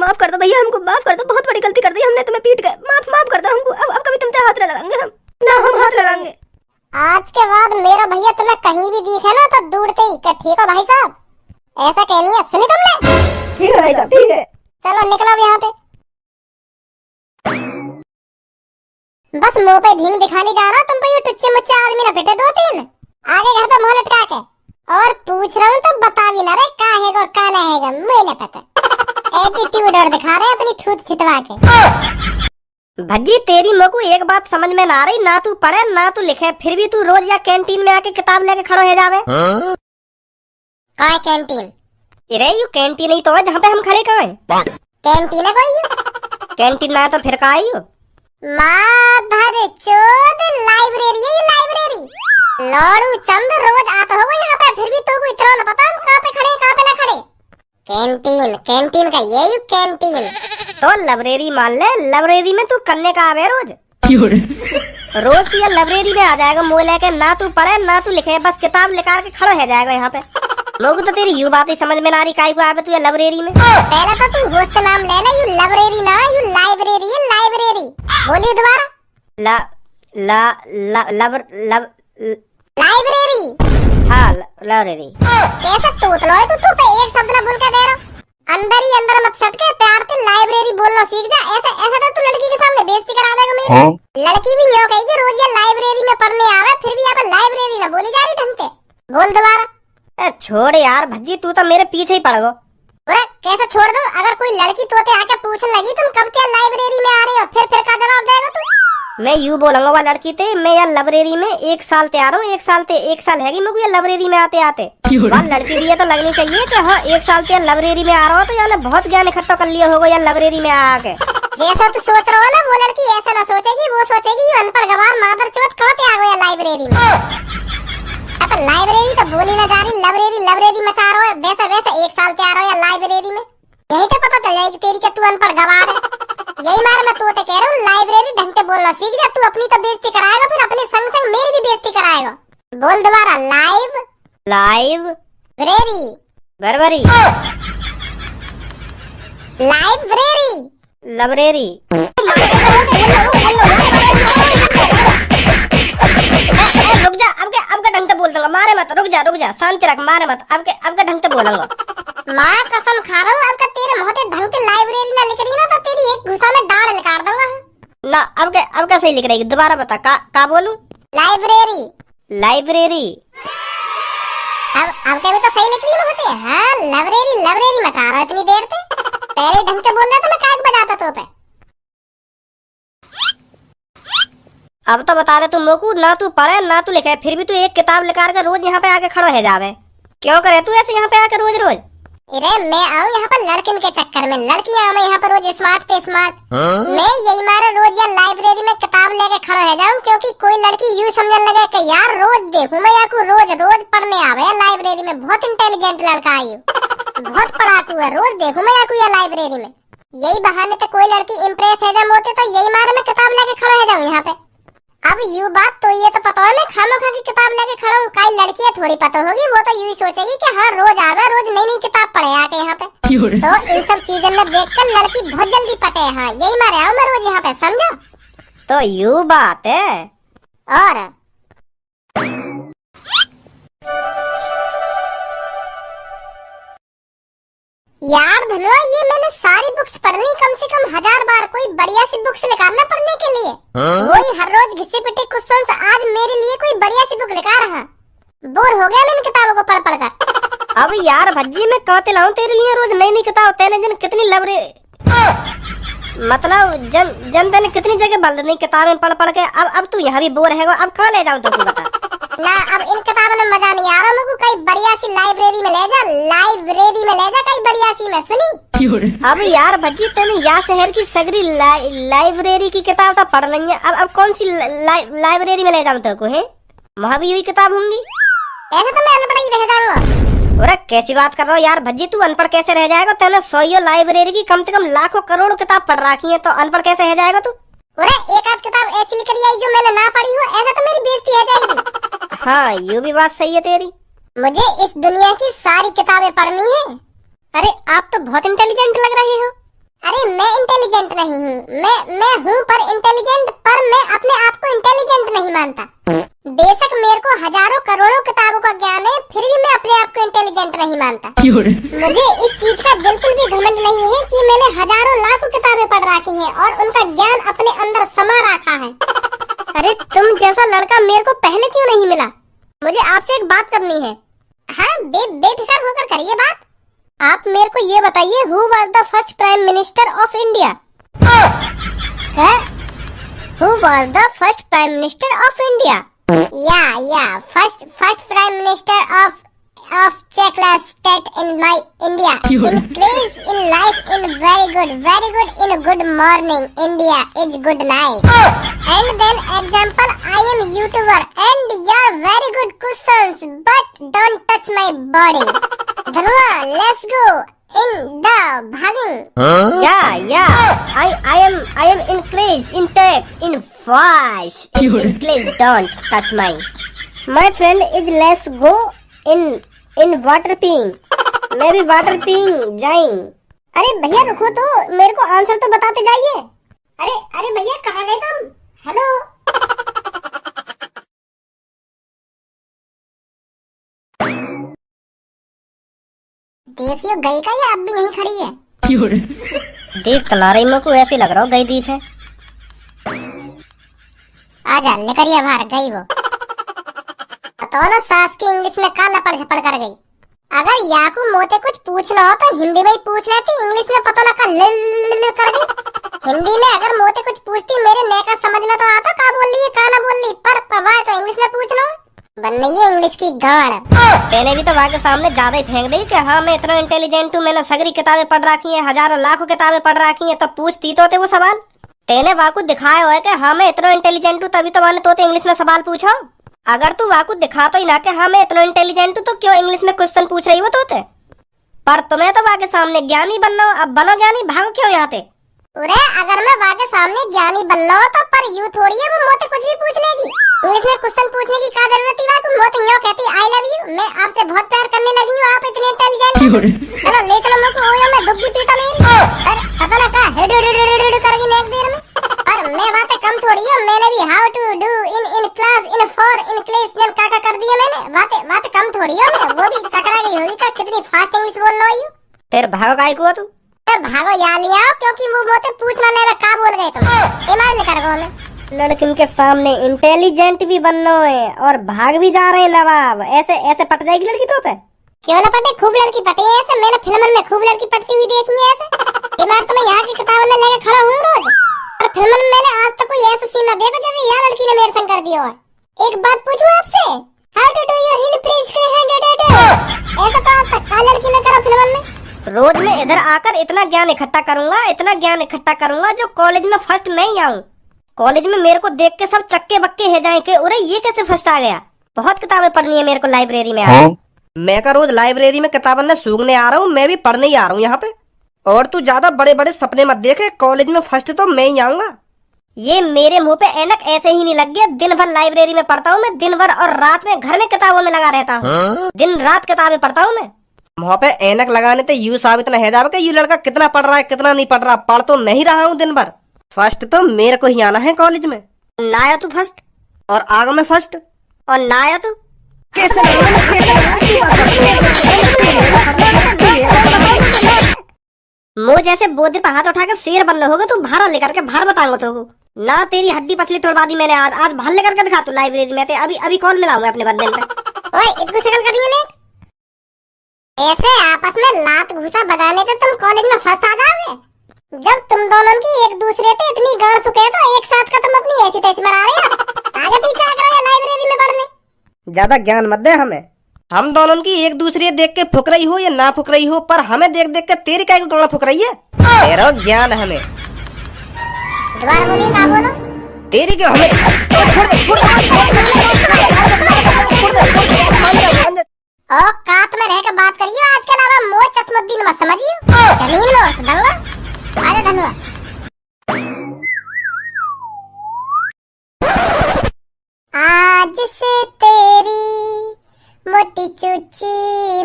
[SPEAKER 3] माफ कर दो भैया, हमको माफ कर दो, बहुत बड़ी गलती कर दी हमने, तुम्हें पीट गए। माफ कर दो हमको, अब कभी तुम हाथ न लगाएंगे हम, ना हम हाथ लगाएंगे।
[SPEAKER 1] आज के बाद मेरा भैया तुम्हें कहीं भी दिखे ना तो दूरते ही ठीक है भाई साहब, ऐसा कहनी है। सुनी तुमने?
[SPEAKER 3] ठीक है भाई साहब ठीक है।
[SPEAKER 1] चलो निकलो अब यहाँ पे। बस मुंह पे ढींग दिखाने जा रहा तुम पे, ये टुच्चे मुच्चे आदमी ना पिटे 2-3 आगे घर पे मोह लटका के। और पूछ रहा हूँ तो बता भी ना रे का हैगा और का नहीं हैगा, मुझे नहीं पता। एटीट्यूड और दिखा रहे अपनी छूत छितवा के।
[SPEAKER 2] भज्जी तेरी मोह को एक बात समझ में ना रही, ना तू पढ़े ना तू लिखे, फिर भी तू रोज या कैंटीन में आके किताब लेके खड़ो है जावे।
[SPEAKER 1] कहाँ है कैंटीन?
[SPEAKER 2] अरे यू कैंटीन ही तो है जहाँ पे हम खड़े। कहाँ है
[SPEAKER 1] कैंटीन है कोई?
[SPEAKER 2] कैंटीन ना तो फिर कहाँ है यू?
[SPEAKER 1] माधर चोद लाइब्रेरी है ये, लाइब्रेरी। लाड़ू चंद रोज आता होगा यहाँ पे, फिर भी तो को इतना न पता हम कहाँ पे खड़े कहाँ पे ना खड़े। कैंटीन का ये यू कैंटीन।
[SPEAKER 2] तो लाइब्रेरी मान ले, लाइब्रेरी में तू करने का आवे रोज। रोज तू ये लाइब्रेरी में आ जाएगा मुँह लेके, ना तू पढ़े ना तू लिखे, बस किताब लेकर के खड़ो है जाएगा यहाँ पे। लोग तो तेरी यू बात ही समझ में ना रही, काई को आवे तू ये लाइब्रेरी में।
[SPEAKER 1] पहले तो तू होश का नाम ले ले, यू लाइब्रेरी ना यू लाइब्रेरी है, लाइब्रेरी। बोलिए दोबारा।
[SPEAKER 2] ला ला ला लब लब
[SPEAKER 1] लाइब्रेरी।
[SPEAKER 2] हाँ लाइब्रेरी।
[SPEAKER 1] कैसे तोतलो है तू पे एक शब्द ना बोल के दे रहा। अंदर ही अंदर मत सटके, प्यार से लाइब्रेरी बोलना सीख जा। ऐसे तो तू लड़की के सामने बेइज्जती करा देगा मेरी। हाँ? लड़की भी यूं कहेगी रोज ये लाइब्रेरी में पढ़ने आवे, फिर भी यहाँ पे लाइब्रेरी ना बोली जा रही ढंग से। बोल दोबारा।
[SPEAKER 2] छोड़ यार भज्जी, तू तो मेरे पीछे ही पड़ गो।
[SPEAKER 1] अरे कैसे छोड़ दो? अगर कोई लड़की तोते आके पूछने लगी तुम कब से लाइब्रेरी में आ रहे हो, फिर का जवाब देगा तू?
[SPEAKER 2] मैं यूं बोलूंगा वो लड़की थे, मैं यार लाइब्रेरी में 1 साल ते आ रहा हूँ, 1 साल हैगी मुझे ये लाइब्रेरी में आते आते। वहाँ लड़की भी ये तो लगनी चाहिए कि हाँ 1 साल ते लाइब्रेरी में आ रहा हो तो यार बहुत ज्ञान इकट्ठा कर लिया होगा यार लाइब्रेरी में आके।
[SPEAKER 1] जैसा तू सोच रहा हो ना, वो लड़की ऐसा ना सोचेगी, वो सोचेगी अनपढ़ गवार मादर चौथ कहाँ पे आ गया लाइब्रेरी में। अब लाइब्रेरी तो बोली ना जा रही, लाइब्रेरी में चाह रहा है, वैसे 1 साल से आ रहा है लाइब्रेरी में, यही तो पता चल जाएगी तेरी के तू अनपढ़ गवार है। यही मार मैं तोते कह रहा हूँ, लाइब्रेरी ढंग से बोलना सीख जा। तू अपनी तो बेइज्जती कराएगा, फिर अपने संग संग मेरी भी बेइज्जती कराएगा। बोल दोबारा। लाइब्रेरी। बरबरी।
[SPEAKER 2] लाइब्रेरी। रुक जा, अब के ढंग से बोल दूंगा, मारे मत। रुक जा शांति रख, मारे मत। अब के ढंग से बोलूंगा।
[SPEAKER 1] माँ कसम खा रहा हूँ, अब का तेरे मुँह से ढंग से लाइब्रेरी ना लिख रही ना तो तेरी एक घुसा में दाढ़ निकाल दूंगा
[SPEAKER 2] ना। अब का सही लिख रही, दोबारा बता का बोलूं? लाइब्रेरी।
[SPEAKER 1] अब के भी तो सही लिख रही होते। हाँ लाइब्रेरी में चाह रहा है इतनी देर से, पहले ढंग से बोल रहा था मैं काग बजाता तो पे।
[SPEAKER 2] अब तो बता रहे तू मोकू, ना तू पढ़े ना तू लिखे, फिर भी तू एक किताब लेकर के रोज यहाँ पे आके खड़ो है जावे। क्यों करे तू ऐसे यहाँ पे आके रोज?
[SPEAKER 1] अरे मैं आऊँ यहाँ पर लड़किन के चक्कर में, लड़कियाँ मैं यहाँ पर रोज स्मार्ट पे स्मार्ट। मैं यही मारे रोज यार लाइब्रेरी में किताब लेके खड़ा रह जाऊँ, क्योंकि कोई लड़की यूँ समझने लगे कि यार रोज देखूं मैं यहाँ को रोज पढ़ने आवे यार लाइब्रेरी में, बहुत इंटेलिजेंट लड़का आई, बहुत पढ़ाकू है, रोज देखूं मैं यहाँ को यार लाइब्रेरी में। यही बहाने तो कोई लड़की इम्प्रेस है जब होते, तो यही मारे मैं किताब लेके खड़ा है जाऊँ यहाँ पे। अब यू बात तो ये तो पता है, मैं खामोखा की किताब लेके खड़ा हूँ, कई लड़कियां थोड़ी पता होगी, वो तो यूं ही सोचेगी कि हाँ रोज आवे, रोज नई नई किताब पढ़े आके यहाँ पे। तो इन सब चीजों में देखकर लड़की बहुत जल्दी पटे। हाँ यही मारे आओ मैं रोज यहाँ पे, समझो।
[SPEAKER 2] तो यू बात है।
[SPEAKER 1] और यार धनो, ये मैंने सारी बुक्स पढ़ ली कम से कम 1000 बार। कोई बढ़िया सी बुक्स निकालना पढ़ने के लिए। वही हर रोज घिसे पिटे क्वेश्चंस, आज मेरे लिए कोई बढ़िया सी बुक निकाल रहा। बोर हो गया मैं इन किताबों को पढ़ पढ़ कर।
[SPEAKER 2] अब यार भज्जी मैं कहते लाऊं तेरे लिए रोज नई नई किताब। तेने दिन कितनी लबरे मतलब जन तेने कितनी जगह बल नहीं किताबें पढ़ पढ़ के। अब तू यहाँ भी बोर है, अब कहाँ ले जाऊं तो तू बता
[SPEAKER 1] ना। अब इन किताबों में मजा नहीं आ रहा मेरे को, कहीं बढ़िया सी लाइब्रेरी में ले जा, लाइब्रेरी में ले जा कहीं बढ़िया सी में, सुनी।
[SPEAKER 2] अब यार भज्जी तेने यहाँ शहर की सगरी लाइब्रेरी की किताब तो पढ़ ली है। अब कौन सी लाइब्रेरी में ले जाऊं तो को है? वहाँ भी यही किताब होंगी।
[SPEAKER 1] ऐसे तो मैं अनपढ़ ही रह जाऊंगा।
[SPEAKER 2] अरे कैसी बात कर रहा हो यार भज्जी, तू अनपढ़ कैसे रह जाएगा? तेने 100 लाइब्रेरी की कम से कम लाखों करोड़ों किताब पढ़ रखी है, तो अनपढ़ कैसे रह जाएगा तू?
[SPEAKER 1] अरे एक आध किताब ऐसी लिख आई जो मैंने ना पढ़ी हो, ऐसा तो मेरी बेइज्जती हो जाएगी।
[SPEAKER 2] हाँ ये भी बात सही है तेरी।
[SPEAKER 1] मुझे इस दुनिया की सारी किताबें पढ़नी है।
[SPEAKER 2] अरे आप तो बहुत इंटेलिजेंट लग रहे हो।
[SPEAKER 1] अरे मैं इंटेलिजेंट नहीं हूँ, मैं हूँ पर इंटेलिजेंट, पर मैं अपने आप को इंटेलिजेंट नहीं मानता। बेशक मेरे को हजारों करोड़ों किताबों का ज्ञान है, फिर भी मैं अपने आप को इंटेलिजेंट नहीं मानता। मुझे इस चीज का बिल्कुल भी घमंड नहीं है कि मैंने हजारों लाखों किताबें पढ़ रखी हैं और उनका ज्ञान अपने अंदर समा रखा है।
[SPEAKER 2] अरे तुम जैसा लड़का मेरे को पहले क्यों नहीं मिला? मुझे आपसे एक बात करनी है।
[SPEAKER 1] हाँ बेफिक्र होकर करिए बात।
[SPEAKER 2] आप मेरे को ये बताइए, who was the first prime minister of India? Who was the first prime minister of India?
[SPEAKER 1] या first prime minister of Chekla state in my India. Increase in life in very good, in good morning. India is good night. And then example, I am YouTuber and you're very good questions, but don't touch my body. Dharma, let's go in the bhagin.
[SPEAKER 2] I am increase in tech, in fast, increase don't touch my friend is let's go in water peeing. मैं भी water peeing जाइंग।
[SPEAKER 1] अरे भैया रुको तो, मेरे को answer तो बताते जाइए। अरे भैया कहाँ गए तुम? हेलो। देखियो गई का या अब भी यहीं खड़ी है?
[SPEAKER 2] देख कला रही मेरे को ऐसे लग रहा हो गई दीख है।
[SPEAKER 1] आजा लेकर बाहर गई वो। तो ना सास की इंग्लिश में काला पढ़ कर गई। अगर याकू मोते कुछ पूछना हो तो हिंदी में ही पूछ लेती, इंग्लिश में पता ना कर गई। हिंदी में अगर मोते कुछ पूछती मेरे नेका समझ में तो आता का बोल रही का ना बोल रही, पर पवाए तो इंग्लिश में पूछना बन नहीं है इंग्लिश की गाड़।
[SPEAKER 2] मैंने भी तो वहाँ के सामने ज्यादा ही फेंक दी कि हाँ मैं इतना इंटेलिजेंट हूँ, मैंने सगरी किताबें पढ़ रखी है, हजारों लाखों किताबें पढ़ रखी है, तो पूछती तो थे वो सवाल। तेने वहाँ को दिखाया हुआ है कि हाँ मैं इतना इंटेलिजेंट हूँ, तभी तो मैंने तो इंग्लिश में सवाल पूछा। अगर तू वाकु दिखा तो ही ना कि हाँ मैं इतना इंटेलिजेंट हूँ, तो क्यों इंग्लिश में क्वेश्चन पूछ रही हो तोते? पर तुम्हें तो वहाँ के सामने ज्ञानी बनना हो, अब बनो ज्ञानी, भागो क्यों यहाँ पे?
[SPEAKER 1] अरे अगर मैं वहाँ के सामने ज्ञानी बनना हो तो पर यू थोड़ी है वो मोते कुछ भी पूछ लेगी। इंग्लिश में क्वेश्चन पूछने की क्या जरूरत है? वाकु मोते यूँ कहती आई लव यू, मैं आपसे बहुत प्यार करने लगी हूँ, आप इतने इंटेलिजेंट। चलो ले चलो मेरे को, ओयो मैं दुग्गी पीटा मेरी। पर पता ना क्या हेड करेगी नेक देर में। पर मैं बातें कम थोड़ी है, मैंने भी how to do in class in for in class जब क्या कर दिया मैंने। बातें कम थोड़ी है, मैं वो भी चकरा गई होगी का कितनी फास्ट इंग्लिश बोल रही हूँ।
[SPEAKER 2] फिर भागो काय को तू?
[SPEAKER 1] भागो यहाँ ले आओ, क्योंकि वो मोते पूछना ले का बोल गए तुम। ईमान लेकर गो मैं।
[SPEAKER 2] लड़किन के सामने इंटेलिजेंट भी बनना है और भाग भी जा रहे हैं नवाब, ऐसे पट जाएगी लड़की तो पे?
[SPEAKER 1] क्यों ना पटे, खूब लड़की पटी है ऐसे, मैंने फिल्म में खूब लड़की पटती हुई देखी है ऐसे। ईमान तो मैं यहाँ की किताबें में लेके खड़ा हूँ रोज, और फिल्म में मैंने आज तक कोई ऐसा सीन ना देखा जैसे यहाँ लड़की ने मेरे संग कर दिया है। एक बात पूछूं आपसे, how to do your hill please ऐसा कहा लड़की ने करा फिल्म में?
[SPEAKER 2] रोज मैं इधर आकर इतना ज्ञान इकट्ठा करूंगा जो कॉलेज में फर्स्ट मैं ही आऊँ। कॉलेज में मेरे को देख के सब चक्के बक्के है जाए के अरे ये कैसे फर्स्ट आ गया। बहुत किताबें पढ़नी है मेरे को लाइब्रेरी में।
[SPEAKER 3] मैं का रोज लाइब्रेरी में किताबें सूंघने आ रहा हूँ, मैं भी पढ़ने ही आ रहा हूँ यहाँ पे। और तू ज्यादा बड़े बड़े सपने मत देखे, कॉलेज में फर्स्ट तो मैं ही आऊंगा।
[SPEAKER 2] ये मेरे मुंह पे ऐनक ऐसे ही नहीं लग गया। दिन भर लाइब्रेरी में पढ़ता हूँ मैं, दिन भर, और रात में घर में किताबों में लगा रहता हूँ। दिन रात किताबें पढ़ता हूँ मैं।
[SPEAKER 3] मुँह पे ऐनक लगाने तो यू साबित न है जावे कि यू लड़का कितना पढ़ रहा है कितना नहीं पढ़ रहा। पढ़ तो मैं ही रहा हूँ दिन भर। फर्स्ट तो मेरे को ही आना है कॉलेज में।
[SPEAKER 2] ना आया तू फर्स्ट,
[SPEAKER 3] और आगे में फर्स्ट।
[SPEAKER 2] और ना आया तू मुँह जैसे बोधे पे हाथ उठा के शेर बनना होगा तू। भारा लेकर के भार बताऊंगा तो ना। तेरी हड्डी पसली तोड़वा दी मैंने आज। आज भार लेकर के दिखा तू लाइब्रेरी में। अभी अभी कॉल मिलाऊं मैं अपने बदले में।
[SPEAKER 1] ओए इतनी शक्ल कर रही है ऐसे आपस में लात घुसा बजाने से तुम कॉलेज में फर्स्ट आ जाओगे। जब तुम दोनों की एक दूसरे पे इतनी गांड फुके तो एक साथ का तुम अपनी ऐसी तैसी मरा रहे हो। आगे पीछे आ रहे हो लाइब्रेरी में पढ़ने।
[SPEAKER 3] ज्यादा ज्ञान मत दे हमें। हम दोनों की एक दूसरे देख के फुक रही हो या ना फुक रही हो, पर हमें देख देख के तेरी काय को थोड़ा फुक रही है। तेरा ज्ञान हमें।
[SPEAKER 1] दोबारा बोलिए, क्या बोलो?
[SPEAKER 3] तेरी क्यों हमें
[SPEAKER 1] औकात में रह के बात करिए। आज के अलावा मोह चश्मुद्दीन मत समझिए। जमीन में उस दंगा आजा धनुआ। आज से तेरी मोटी चूची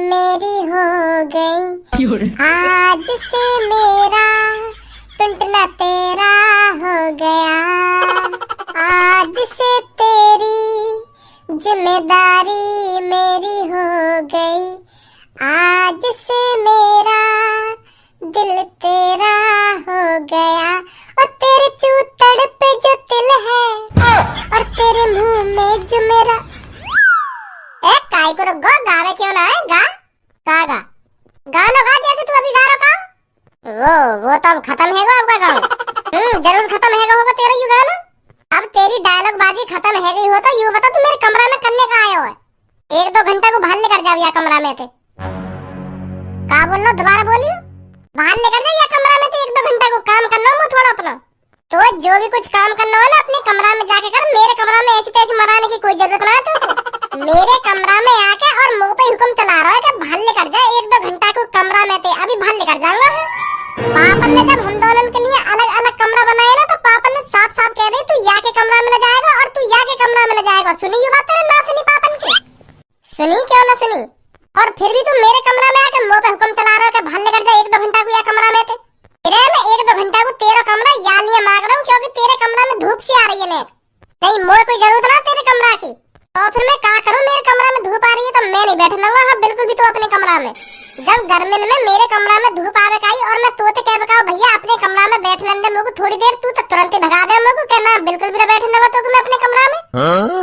[SPEAKER 1] मेरी हो गई। आज से मेरा टुनटुना तेरा हो गया। आज से तेरी जिम्मेदारी मेरी हो गई। आज से मेरा दिल तेरा हो गया। और तेरे चूतड़ पे जो तिल है और तेरे मुंह में जो मेरा काय को गो गावे क्यों ना है? गा गाना गा जैसे तू अभी गा रहा था। वो तो अब खत्म है आपका गाना। जरूर खत्म है होगा तेरा यू गाना। अब तेरी डायलॉग बाजी खत्म है गई हो तो यू बता तू मेरे कमरा में करने का आया हो है? 1-2 घंटा को बाहर लेकर जाओ या कमरा में थे। का बोल लो, दोबारा बोलियो। बाहर लेकर जाओ या कमरा में थे। 1-2 घंटा को काम करना हो थोड़ा अपना। तो जो भी कुछ काम करना हो ना अपने कमरा में जाके कर। मेरे कमरा में ऐसी तैसी मराने की कोई जरूरत ना है तुमको। मेरे कमरा में आके और मुंह पे हुक्म चला रहा है कि बाहर लेकर जा। 1-2 घंटा को कमरा में थे, अभी बाहर लेकर जाऊंगा। पापन ने जब हम दोनों के लिए अलग अलग कमरा बनाया ना तो पापन ने साफ साफ कह दी तू या के कमरा में न जाएगा और तू या के कमरा में न जाएगा। सुनी ये बात तेरे ना सुनी पापन की? सुनी क्यों ना सुनी? और फिर भी तू मेरे कमरा में आके मुंह पे हुक्म चला रहा है कि बाहर लेकर जा। 1-2 घंटा को या कमरा में थे। मैं 1-2 घंटा को तेरा कमरा या लिए मांग रहा हूँ क्योंकि तेरे कमरा में धूप सी आ रही है। नहीं मोए कोई जरूरत ना तेरे कमरा की। और फिर मैं क्या करूँ? मेरे कमरा में धूप आ रही है तो मैं नहीं बैठ लूंगा। हाँ बिल्कुल भी तो अपने कमरा में। जब गर्मी में मेरे कमरा में धूप आवे आई और मैं तोते कह बकाओ भैया अपने कमरा में बैठ लेने दे मुझको थोड़ी देर। तू तो तुरंत ही भगा दे मुझको कहना बिल्कुल भी बैठ लूंगा तो मैं अपने कमरा में।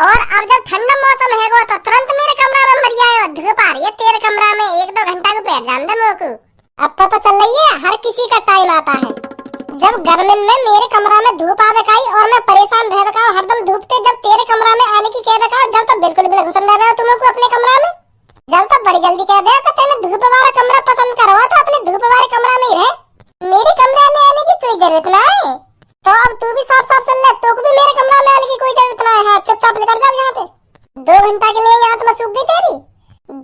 [SPEAKER 1] और अब जब ठंडा मौसम है तो तुरंत मेरे कमरा में मर जाए। धूप आ रही है तेरे कमरा में 1-2 घंटा को बैठ जान दे मुझको। अब तो चल रही है हर किसी का टाइम आता है। जब गर्मी में मेरे कमरा में धूप आवे आई और मैं परेशान रह बकाओ हरदम धूप से। जब तेरे कमरा में आने की कह बकाओ जब तो बिल्कुल भी घुसन दे तुमको अपने कमरा में। जब तो बड़ी जल्दी कह दे कि तेने धूप वाला कमरा पसंद करो तो अपने धूप वाले कमरा में ही रहे। मेरे कमरे में आने की कोई जरूरत ना है। तो अब तू भी साफ साफ सुन ले, तो भी मेरे कमरा में आने की कोई जरूरत ना है। चुपचाप लेकर जा यहाँ से। 2 घंटा के लिए यहाँ तो मैं सूख गई तेरी।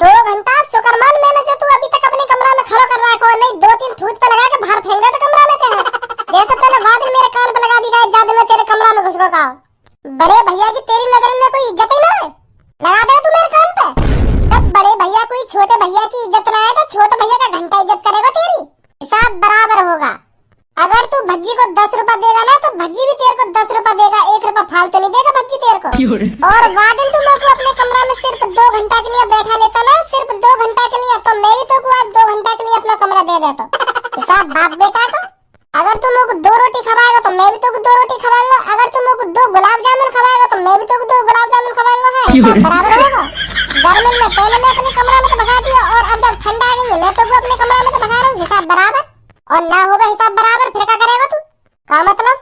[SPEAKER 1] 2 घंटा शुक्र मान मैंने जो तू अभी तक अपने कमरा में खड़ा कर रखा है। नहीं 2-3 थूत पे लगा के बाहर फेंक दे तो कमरा में तेरे। जैसे तूने वादिल मेरे कान पे लगा दी गई जादू में तेरे कमरा में घुस गया। बड़े भैया की तेरी नजर में कोई इज्जत ही ना है। लगा दे तू मेरे कान पे। जब बड़े भैया कोई छोटे भैया की इज्जत ना है तो छोटे भैया का घंटा इज्जत करेगा तेरी। हिसाब बराबर होगा। अगर तू भज्जी को 10 रुपए देगा ना तो भज्जी भी तेरे को 10 रुपए देगा। 1 रुपया फालतू नहीं देगा भज्जी तेरे को। और वादिल तू मेरे को अपने कमरा में सिर्फ 2 घंटा के लिए बैठा लेता ना, सिर्फ 2 घंटा के लिए, तो मैं भी तो आज 2 घंटा के लिए अपना कमरा दे देता। हिसाब बाप बेटा का। अगर तुम लोग 2 रोटी खवाएगा तो मैं भी तो 2 रोटी खवाऊंगा। अगर तुम लोग 2 गुलाब जामुन खवाएगा तो मैं भी तो 2 गुलाब जामुन खवाऊंगा। है बराबर होगा। गर्मी में पहले मैं अपने कमरा में तो भगा दिया और अब जब ठंडा आ गई है मैं तो अपने कमरा में तो भगा रहा हूँ। हिसाब बराबर। और ना होगा हिसाब बराबर फिर क्या करेगा तू? का मतलब?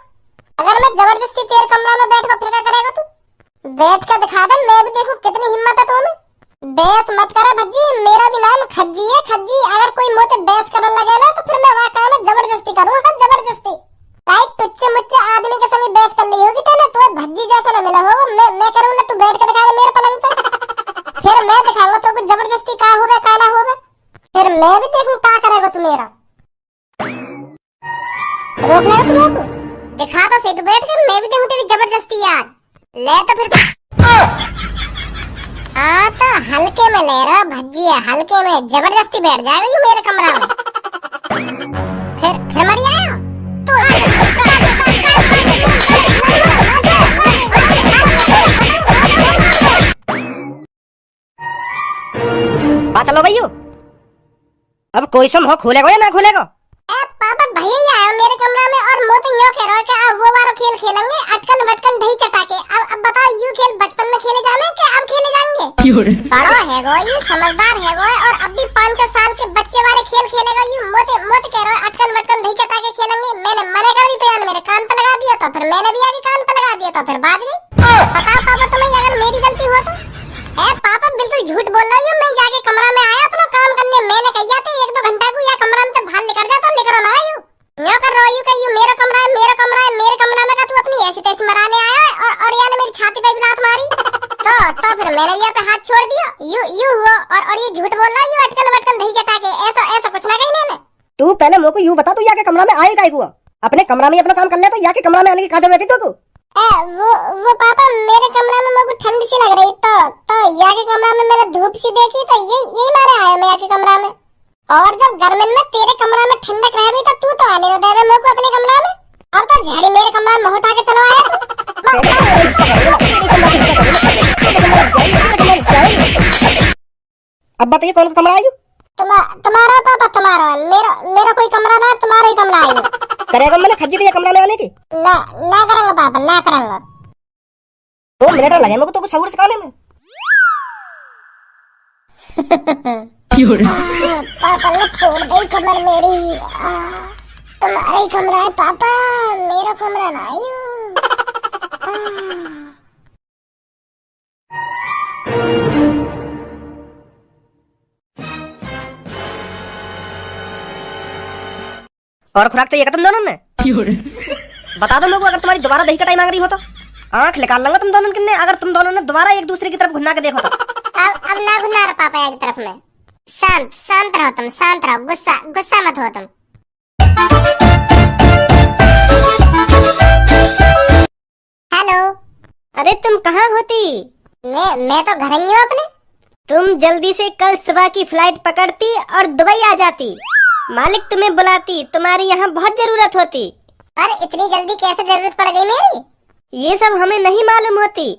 [SPEAKER 1] अगर मैं जबरदस्ती तेरे कमरा में बैठ कर फिर क्या करेगा तू? बैठ कर दिखा दे, मैं भी देखूं कितनी हिम्मत है तुम्हें। बेस मत करे भज्जी, मेरा भी नाम खज्जी है खज्जी। अगर कोई मुझे बेस करने लगे ना तो फिर मैं वहाँ काम में जबरदस्ती करूँ। हाँ जबरदस्ती। भाई तुच्चे मुच्चे आदमी के संग बेस कर ली होगी तेने। तो भज्जी जैसा न मिला होगा। मैं करूँगा तू बैठ कर दिखा दे मेरे पलंग पे। फिर मैं दिखाऊंगा तो कुछ जबरदस्ती का होगा का ना होगा। फिर मैं भी देखूँ क्या करेगा तू मेरा। रोक लेगा तू मेरे को? दिखा तो सही, तू बैठ कर, मैं भी देखूं तेरी जबरदस्ती आज। ले तो फिर हाँ तो हल्के में ले रहा भज्जिया, हल्के में, जबरदस्ती बैठ जाएगा यू मेरे कमरा में। फिर मरी आया तू।
[SPEAKER 3] चलो भैया, अब कोई सम हो खोलेगा या ना खोलेगा?
[SPEAKER 1] पापा भैया ही आया मेरे कमरा में और मोते यूं कह रहा है कि अब वो वाला खेल खेलेंगे, अटकन बटकन दही चटा के। अब बताओ यू खेल बचपन में खेले जाने कि अब खेले जाएंगे? बड़ा है गो यू, समझदार है गो, और अब भी 5-6 साल के बच्चे वाले खेल खेलेगा यू। मोते कह रहा है अटकन बटकन दही चटा के खेलेंगे। मैंने मना कर दी तो यार मेरे कान पे लगा दिया, तो फिर मैंने भी आगे कान पे लगा दिया, तो फिर बाज गई। बताओ पापा तुम्हें अगर मेरी गलती हो तो? पापा बिल्कुल झूठ बोल रही हूँ, मैं जाके कमरा में आया अपना काम करने। मैंने कहा था 1-2 घंटा को या कमरा में से बाहर निकल जा, तो लेकर ना आयू यूं कर रही हूँ कि मेरा कमरा है, मेरा कमरा है, मेरे कमरा में का तू अपनी ऐसी तैसी मराने आया है। और यार मेरी छाती पे भी लात मारी, तो फिर मैंने भी यहाँ पे हाथ छोड़ दिया। यू हुआ और ये झूठ बोल रहा है यू अटकन बटकन दही चटा के। ऐसा कुछ ना कही मैंने।
[SPEAKER 3] तू पहले मेरे को यूं बता, तू यहाँ के कमरा में आए काहे हुआ? अपने कमरा में अपना काम कर ले, तो यहाँ के कमरा में आने की क्या जरूरत है तू?
[SPEAKER 1] वो पापा मेरे कमरा में मेरे को ठंड सी लग रही, तो यहाँ के कमरा में मैंने धूप सी देखी, तो यही मारे आया मैं यहाँ के कमरा में। और जब गर्मी में तेरे कमरा में ठंडक रह गई, तो तू तो आने दे मेरे को अपने कमरा में। अब तो झाड़ी मेरे कमरा में उठा के चलो आया।
[SPEAKER 3] अब बताइए कौन कमरा आयु?
[SPEAKER 1] तुम्हारा पापा, तुम्हारा। मेरा कोई कमरा ना, तुम्हारा ही कमरा आयु।
[SPEAKER 3] करेगा मैंने खज्जी दिया कमरा में आने की?
[SPEAKER 1] ना करूंगा पापा, ना करूंगा।
[SPEAKER 3] 2 मिनट लगे मेरे को तो कुछ सब्र सिखाने में।
[SPEAKER 1] पापा ने तोड़ दी कमर मेरी। तुम्हारा ही कमरा है पापा, मेरा कमरा ना आयु।
[SPEAKER 3] और खुराक चाहिए तुम दोनों ने? बता दो लोगों, अगर तुम्हारी दोबारा दही कटाई मांग रही हो तो आंख निकाल लूंगा तुम दोनों किन्ने, अगर तुम दोनों ने दोबारा एक दूसरे की तरफ घुना के देखो तो।
[SPEAKER 1] अब ना घुना रहा पापा एक तरफ में। शांत रहो तुम, शांत रहो, गुस्सा मत हो तुम। हेलो।
[SPEAKER 2] अरे तुम कहाँ होती?
[SPEAKER 1] मैं तो घर ही हूँ अपने।
[SPEAKER 2] तुम जल्दी से कल सुबह की फ्लाइट पकड़ती और दुबई आ जाती। मालिक तुम्हें बुलाती, तुम्हारी यहाँ बहुत जरूरत होती।
[SPEAKER 1] पर इतनी जल्दी कैसे जरूरत पड़ गई मेरी?
[SPEAKER 2] ये सब हमें नहीं मालूम होती।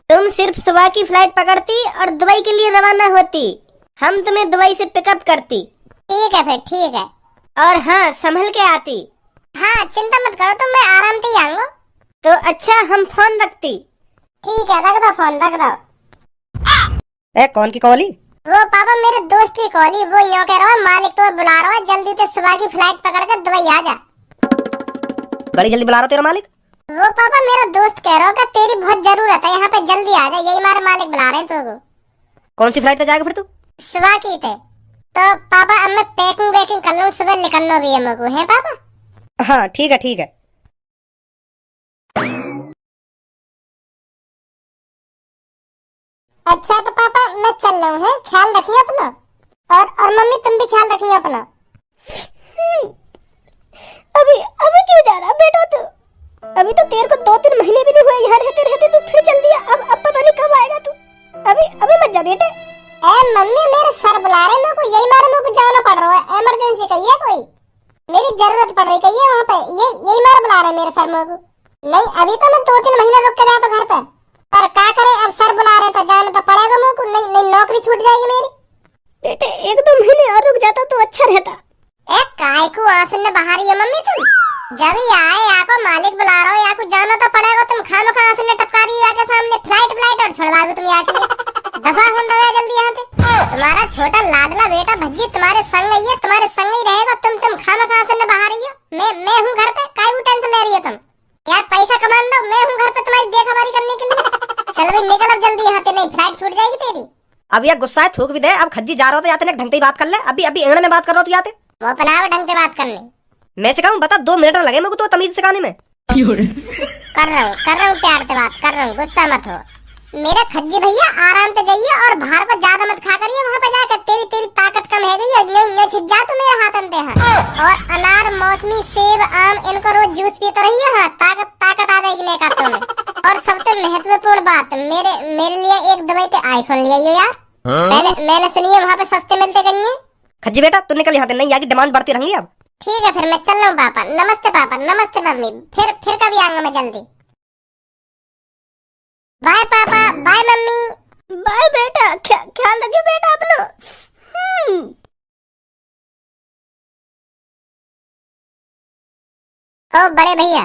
[SPEAKER 2] तुम सिर्फ सुबह की फ्लाइट पकड़ती और दुबई के लिए रवाना होती। हम तुम्हें दुबई से पिकअप करती।
[SPEAKER 1] ठीक है फिर, ठीक है।
[SPEAKER 2] और हाँ, संभल के आती।
[SPEAKER 1] हाँ चिंता मत करो तुम, मैं आराम से ही आऊंगा।
[SPEAKER 2] तो अच्छा, हम फोन रखती।
[SPEAKER 1] ठीक है, रख दो फोन, रख दो।
[SPEAKER 3] कौन की कॉली?
[SPEAKER 1] वो पापा मेरे दोस्त की कॉली। वो यूं कह रहा है मालिक तो बुला रहा है, जल्दी से सुबह की फ्लाइट पकड़ कर दुबई आ जा।
[SPEAKER 3] बड़ी जल्दी बुला रहा तेरा मालिक?
[SPEAKER 1] वो पापा मेरा दोस्त कह रहा है कि तेरी बहुत जरूरत है, यहाँ पे जल्दी आ जा, यही हमारे मालिक बुला रहे हैं तुझको।
[SPEAKER 3] कौन सी फ्लाइट पे जाएगा फिर तू?
[SPEAKER 1] सुबह की थे। तो पापा अब मैं पैकिंग कर लूँ, सुबह निकलना भी है मेरे को, है पापा?
[SPEAKER 3] हाँ ठीक है, ठीक है।
[SPEAKER 1] अच्छा तो पापा मैं चल रहा हूँ, ख्याल रखिए अपना। और मम्मी तुम भी ख्याल रखिए अपना।
[SPEAKER 2] अभी क्यों जा रहा बेटा तू? अभी तो तेरे को 2-3 महीने भी नहीं हुए यहाँ रहते रहते, तू फिर चल दिया। अब पता नहीं कब आएगा तू। अभी मत जा बेटे।
[SPEAKER 1] मम्मी मेरे सर बुला रहे मेरे को, मेरे को जाना पड़ रहा है, इमरजेंसी कहिए कोई, मेरी जरूरत पड़ रही कहिए वहाँ पे, यही मारे बुला रहे मेरे सर मेरे को। नहीं अभी तो मैं 2-3 महीने रुक के जाता घर पे, पर क्या करे अब सर बुला रहे तो जाना तो पड़ेगा मेरे को। नहीं नौकरी छूट जाएगी मेरी।
[SPEAKER 2] बेटे 1-2 महीने और रुक जाता तो अच्छा रहता।
[SPEAKER 1] काय को आंसू ने बहारी है मम्मी तुम? जब ही आए या को मालिक बुला रहा हो या को जाना तो पड़ेगा, तुम खामखा आंसू ने टपका रही है के सामने। फ्लाइट और छोड़वा दो तुम यहाँ की। दफा हो दया जल्दी यहाँ से। तुम्हारा छोटा लाडला बेटा भज्जी तुम्हारे संग ही है, तुम्हारे संग ही रहेगा। तुम खामखा आंसू ने बहा रही हो। मैं हूँ घर पे, काय को टेंशन ले रही है तुम? यार पैसा कमा दो, मैं हूँ घर पे तुम्हारी देखभाली करने के लिए। चल भाई निकल अब जल्दी यहाँ पे, नहीं फ्लाइट छूट जाएगी तेरी।
[SPEAKER 3] अब यार गुस्सा है, थूक भी दे। अब खज्जी जा रहा हो तो याते ढंग से बात कर ले। अभी एंगड़ में बात कर रहा हो तू याते।
[SPEAKER 1] वो अपना ढंग से बात करने।
[SPEAKER 3] मैं सिखाऊं? बता 2 मिनट लगे मेरे को तो तमीज सिखाने में।
[SPEAKER 1] कर रहा हूँ प्यार से बात कर रहा हूँ, गुस्सा मत हो। मेरे खज्जी भैया आराम से जाइए और बाहर को ज्यादा मत खा करिए वहाँ पे जाकर, तेरी तेरी ताकत कम है गई, नहीं छिप जा तू मेरे हाथ अंते है। और अनार, मौसमी, सेब, आम इनको रोज जूस पीते रहिए। हाँ, ताकत ताकत आ जाएगी नेक हाथों में। और सबसे महत्वपूर्ण बात, मेरे लिए एक दवाई पे आईफोन ले आइयो यार। मैंने सुनी है वहाँ पे सस्ते मिलते कहीं।
[SPEAKER 3] खज्जी बेटा तू निकल यहाँ से, नहीं आगे डिमांड बढ़ती रहेंगी अब।
[SPEAKER 1] ठीक है फिर मैं चल रहा हूँ पापा। नमस्ते पापा, नमस्ते मम्मी, फिर कभी आऊंगा मैं जल्दी। बाय पापा, बाय मम्मी।
[SPEAKER 2] बाय बेटा, ख्याल रखिए बेटा अपना।
[SPEAKER 1] ओ बड़े भैया,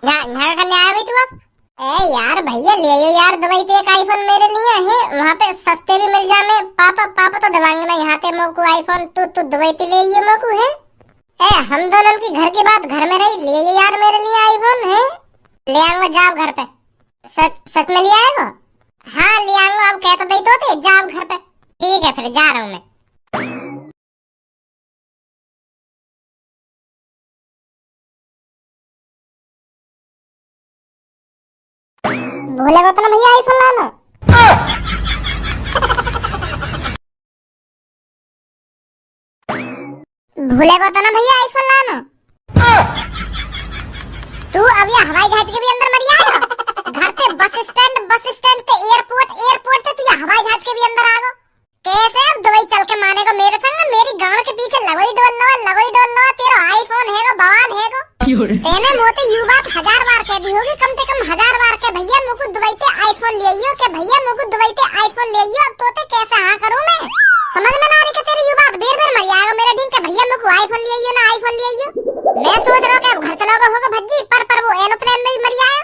[SPEAKER 1] यहाँ करने आया भाई तू अब? ए यार भैया ले आयो यार दवाई तो, एक आईफोन मेरे लिए है, वहाँ पे सस्ते भी मिल जाए। पापा तो दवाएंगे ना यहाँ पे मोको आईफोन, तू दवाई तो ले आइयो मोको है। ए हम दोनों की घर की बात घर में रही, ले आइयो यार मेरे लिए आईफोन है। ले आऊंगा जाओ घर पे। सच में ले आएगा? हाँ ले आऊंगा, अब कह तो दई तो थे, जाओ घर पे। ठीक है फिर जा रहा हूँ मैं। भूलेगा तो ना भैया आईफोन लाना। भूलेगा तो ना भैया आईफोन लाना। तू अब ये हवाई जहाज के भी अंदर मर आएगा? घर से बस स्टैंड पे एयरपोर्ट से तू ये हवाई जहाज के भी अंदर आ गो। कैसे अब दवाई चल के माने को मेरे संग, मेरी गांड के पीछे लगोई डोल लो, तेरा आईफोन है गो, बवाल है गो। तेने मोते यू बात 1000 बार कह दी होगी, कम से कम 1000 बार के भैया मुझको दवाई पे आईफोन ले आइयो, के भैया मुझको दवाई पे आईफोन ले आइयो। अब तोते कैसे हाँ करूं मैं? समझ में ना आ रही कि तेरी यू बात बेर मर आएगा मेरे ढींग के भैया मुझको आईफोन ले आइयो ना आईफोन ले आइयो। मैं सोच रहा हूँ घर चलाओगा होगा भज्जी, पर वो एरोप्लेन में भी मर आया।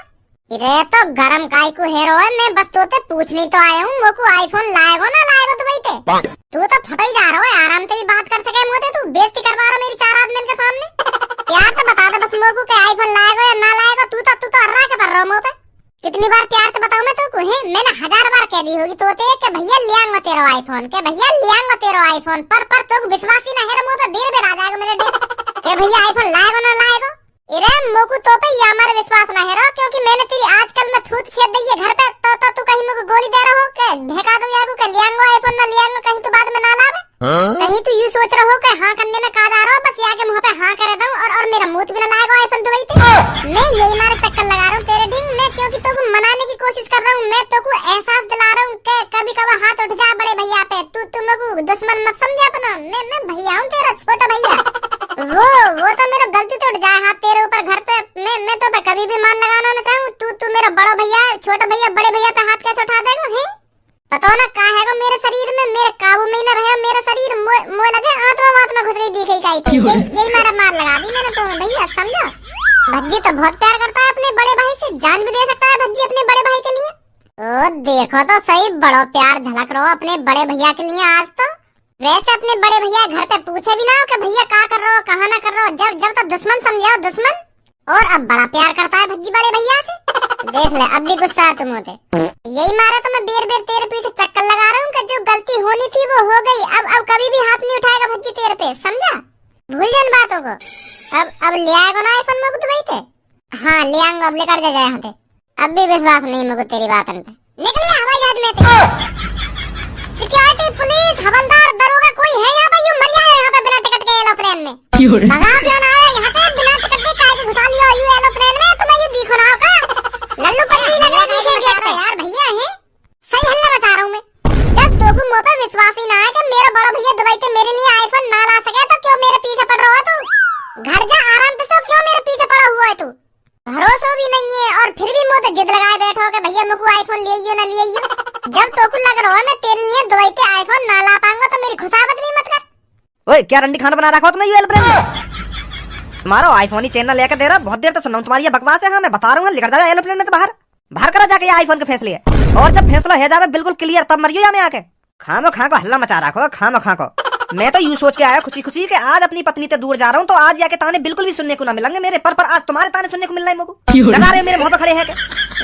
[SPEAKER 1] रे तो गरम काय को हेरो है, मैं बस तोते पूछने तो आया हूँ मुझको आईफोन लाएगो ना लाएगो दवाई पे। तू तो फटा ही जा रहा है, आराम से भी बात कर सके मोते, तू बेइज्जती करवा रहा मेरी 4 आदमी के सामने। प्यार तो बता दे बस मोको के आईफोन लाएगा या ना लाएगा। तू तो अर्रा के पर रहा मुंह पे। कितनी बार प्यार से बताऊं मैं तुमको है? मैंने 1000 बार कह दी होगी तोते के भैया ले आऊंगा तेरा आईफोन, के भैया ले आऊंगा तेरा आईफोन, पर तो विश्वास ही ना है मुंह पे, बेर आ जाएगा मेरे ढेर के भैया आईफोन लाएगा ना लाएगा। इरे मोको तो पे ये हमारा विश्वास ना है रो, क्योंकि मैंने तेरी आजकल में थूत छेद दी है घर पे, तो तू कहीं मुझको गोली दे रहा हो के भेका दूं यागू के ले आऊंगा आईफोन ना ले आऊंगा, कहीं तू बाद में ना लावे। कहीं तू यूं सोच रहा हो कि हाँ करने में कहा जा रहा हो, बस यहाँ के मुंह पे हाँ कर दूं और मेरा मुंह भी ना लाएगा आईफोन दवाई पे। मैं यही मारे चक्कर लगा रहा हूँ तेरे ढींग में, क्योंकि तुमको मनाने की कोशिश कर रहा हूँ मैं, तुमको एहसास दिला रहा हूँ कि कभी कभी हाथ उठ जा बड़े भैया पे। तू तुमको दुश्मन मत समझे अपना, मैं भैया हूँ तेरा छोटा भैया। वो तो मेरा गलती तो उठ जाए हाथ तेरे ऊपर घर पे, मैं तो कभी भी मान लगाना ना चाहूँ। तू मेरा बड़ा भैया, छोटा भैया, बड़े भैया पे हाथ कैसे उठा देगा है? पता ना का है मेरे शरीर में, मेरे काबू में न रहे मेरा शरीर, मोए लगे आत्मा घुस रही दिख गई थी। यही मेरा मार लगा दी मैंने तो भैया, समझा? भज्जी तो बहुत प्यार करता है अपने बड़े भाई से, जान भी दे सकता है भज्जी अपने बड़े भाई के लिए। ओ देखो तो सही, बड़ा प्यार झलक रहा अपने बड़े भैया के लिए आज तो। वैसे अपने बड़े भैया घर पे पूछे भी ना हो कि भैया क्या कर रहे हो, कहाँ ना कर रहे हो, जब तो दुश्मन समझे हो दुश्मन। और अब बड़ा प्यार करता है भज्जी बड़े भैया से। देख ले अब भी गुस्सा है तुम होते। यही मारा तो मैं बेर तेरे पीछे चक्कर लगा रहा हूँ कि जो गलती होनी थी वो हो गई। अब कभी भी हाथ नहीं उठाएगा भज्जी तेरे पे, समझा? भूल जान बातों को। अब ले आएगा ना आईफोन में दवाई पे? हाँ ले आऊंगा, अब लेकर जा यहाँ पे। अब भी विश्वास नहीं मुझको तेरी बात पे। निकलिए हवाई जहाज में थे। सिक्योरिटी, पुलिस, हवलदार, दरोगा कोई है यहाँ पे? यूं मर जाए यहाँ पे बिना टिकट के एरोप्लेन में। भगा क्यों ना आया यहाँ पे बिना टिकट के, काहे को घुसा लिया यू एरोप्लेन में? तुम्हें यूं दिखो ना का लल्लू पल्ली लग रही है यार भैया है। सही हल्ला मचा रहा हूँ मैं। जब तोको मुंह पे विश्वास ही ना है कि मेरा बड़ा भैया दुबई से मेरे लिए आईफोन ना ला सके तो क्यों मेरे पीछे पड़ रहा है तू? घर जा आराम से सो, क्यों मेरे पीछे पड़ा हुआ है तू? भरोसा भी नहीं है और फिर भी मुंह पे जिद लगाए बैठो कि भैया मुझको आईफोन ले आइयो ना ले आइयो। जब तोको लग रहा है मैं तेरे लिए दुबई से आईफोन ना ला पाऊंगा तो मेरी खुशामद भी मत कर।
[SPEAKER 3] ओए क्या रंडी खाना बना रखा हो तुमने ये एरोप्लेन में? तुम्हारा आईफोन ही चेन ना लेकर दे रहा, बहुत देर तक सुन रहा हूँ तुम्हारी ये बकवास है। हाँ मैं बता रहा हूँ, लेकर जाओ एरोप्लेन में तो बाहर करा जाके ये आईफोन के फैसले है। और जब फैसला है जावे बिल्कुल क्लियर तब मरियो या मैं आके खामो खा को हल्ला मचा रखो, खामो खा को। मैं तो यूं सोच के आया खुशी खुशी कि आज अपनी पत्नी से दूर जा रहा हूँ तो आज जाके ताने बिल्कुल भी सुनने को ना मिलेंगे मेरे, पर आज तुम्हारे ताने सुनने को मिल रहे हैं मुझको। डरा रहे मेरे मुंह पे खड़े हैं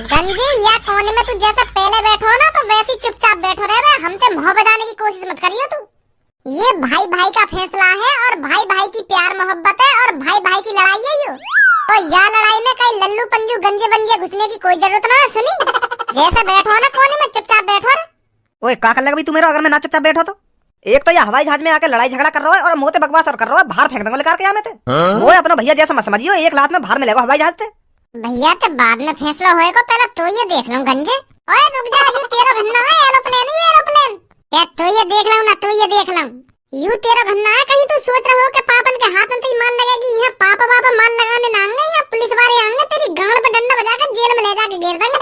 [SPEAKER 1] गंजी या कोने में तू जैसे पहले बैठो ना तो वैसे ही चुपचाप बैठो रहे, हम ते मुंह बजाने की कोशिश मत करियो तू। ये भाई भाई का फैसला है और भाई भाई की प्यार मोहब्बत है और भाई भाई की लड़ाई है। ये और यह लड़ाई में कई लल्लू पंजू गंजे बंजे घुसने की कोई जरूरत ना है, सुनी? जैसे बैठो ना कोने में चुपचाप बैठो रे।
[SPEAKER 3] ओए का कर लेगा भाई तू मेरा, अगर मैं ना चुपचाप बैठो तो? एक तो ये हवाई जहाज में आके लड़ाई झगड़ा कर रहा है और मोते बकवास और कर रहा है, बाहर फेंक दूंगा लेकर के यहाँ में थे। वो अपना भैया जैसा मत समझियो, एक लात में बाहर मिलेगा हवाई जहाज से।
[SPEAKER 1] भैया तो बाद में फैसला होएगा, पहले तो ये देख लूं गंजे। ओए रुक जा, ये तेरा घन्ना है एरोप्लेन ही एरोप्लेन। क्या तो ये देख लूं ना, तो ये देख लूं। यू तेरा घन्ना है, कहीं तू सोच रहा हो कि पापन के हाथ में तो मान लगेगी। यहाँ पापा पापा मान लगाने ना आएंगे, यहाँ पुलिस वाले आएंगे, तेरी गांड पे डंडा बजाकर जेल में ले जाके घेर देंगे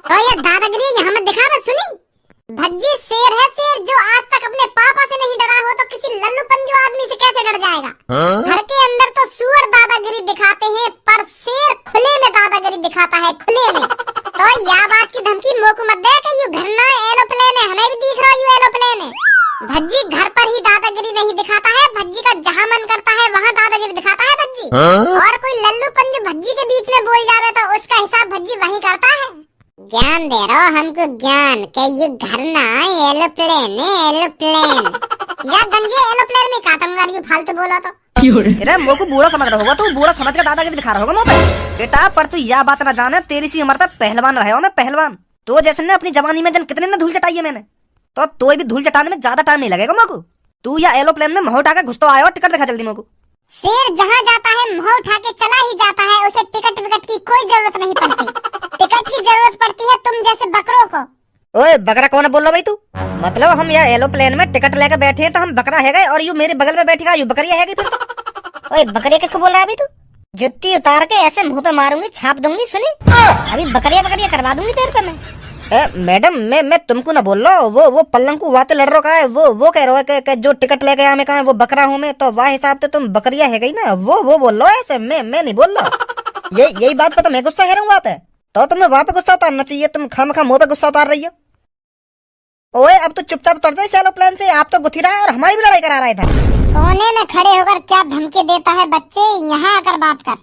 [SPEAKER 1] तो ये दादागिरी यहाँ मत दिखा। बस सुनी, भज्जी शेर है शेर, जो आज तक अपने पापा से नहीं डरा हो तो किसी लल्लू पंजू आदमी से कैसे डर जाएगा। घर के अंदर तो सुअर दादागिरी दिखाते हैं, पर शेर खुले में दादागिरी दिखाता है, खुले में। तो यह बात की धमकी मोको मत दे कि यू घर ना एरोप्लेन है, हमें भी दिख रहा यू एरोप्लेन है। भज्जी घर पर ही दादागिरी नहीं दिखाता है, भज्जी का जहाँ मन करता है वहाँ दादागिरी दिखाता है भज्जी। और कोई लल्लू पंजू भज्जी के बीच में बोल जावे तो उसका हिसाब भज्जी वही करता है। ज्ञान दे रहा हो हमको ज्ञान के ये घर ना एरोप्लेन है, एरोप्लेन या गंजे एरोप्लेन में काटूंगा यू फालतू बोलो तो।
[SPEAKER 3] अरे मोको बूढ़ा समझ रहा होगा, तू बूढ़ा समझ के दादागिरी दिखा रहा होगा मुँह पे। बेटा पर तू यह बात ना जाने, तेरी सी उम्र पे पहलवान रहे हो मैं पहलवान। तो जैसे ने अपनी जवानी में जन कितने ने धूल चटाई है मैंने, तो भी धूल चटाने में ज्यादा टाइम नहीं लगेगा मोको। तू या एरोप्लेन में मुँह उठा के घुस तो आयो, टिकट दिखा जल्दी मोको।
[SPEAKER 1] शेर जहाँ जाता है मुँह उठा के चला ही जाता है, उसे टिकट विकट की कोई जरूरत नहीं पड़ती। टिकट की जरूरत पड़ती है तुम जैसे बकरों को।
[SPEAKER 3] ओए बकरा कौन बोल रहा भाई तू? मतलब हम यहाँ एरोप्लेन में टिकट लेकर बैठे हैं तो हम बकरा है गए और यू मेरे बगल में बैठेगा यू बकरिया है गई फिर तो?
[SPEAKER 2] ओए बकरिया किसको बोल रहा है अभी तू? जुत्ती उतार के ऐसे मुंह पे मारूंगी, छाप दूंगी। सुनी, अभी बकरिया बकरिया करवा दूंगी तेरे पे मैं।
[SPEAKER 3] मैडम मैं तुमको ना बोल रहा, वो पल्लंग को वाते लड़ रहा है, वो कह रहा है कि जो टिकट लेके आया मैं कहा वो बकरा हूँ मैं, तो वाह हिसाब से तुम बकरिया है गई ना, वो बोल रहा है ऐसे। मैं नहीं बोल रहा। यही बात पे तो मैं गुस्सा है रहा हूँ वहाँ पे, तो तुम्हें वहाँ पे गुस्सा उतारना चाहिए। तुम खामखा मुँह पे गुस्सा उतार रही हो। ओए अब तो चुपचाप उतर जाओ इस एरोप्लेन से, आप तो गुथी रहा है और हमारी भी लड़ाई करा रहा है इधर।
[SPEAKER 1] कोने में खड़े होकर क्या धमकी देता है बच्चे, यहाँ आकर बात कर,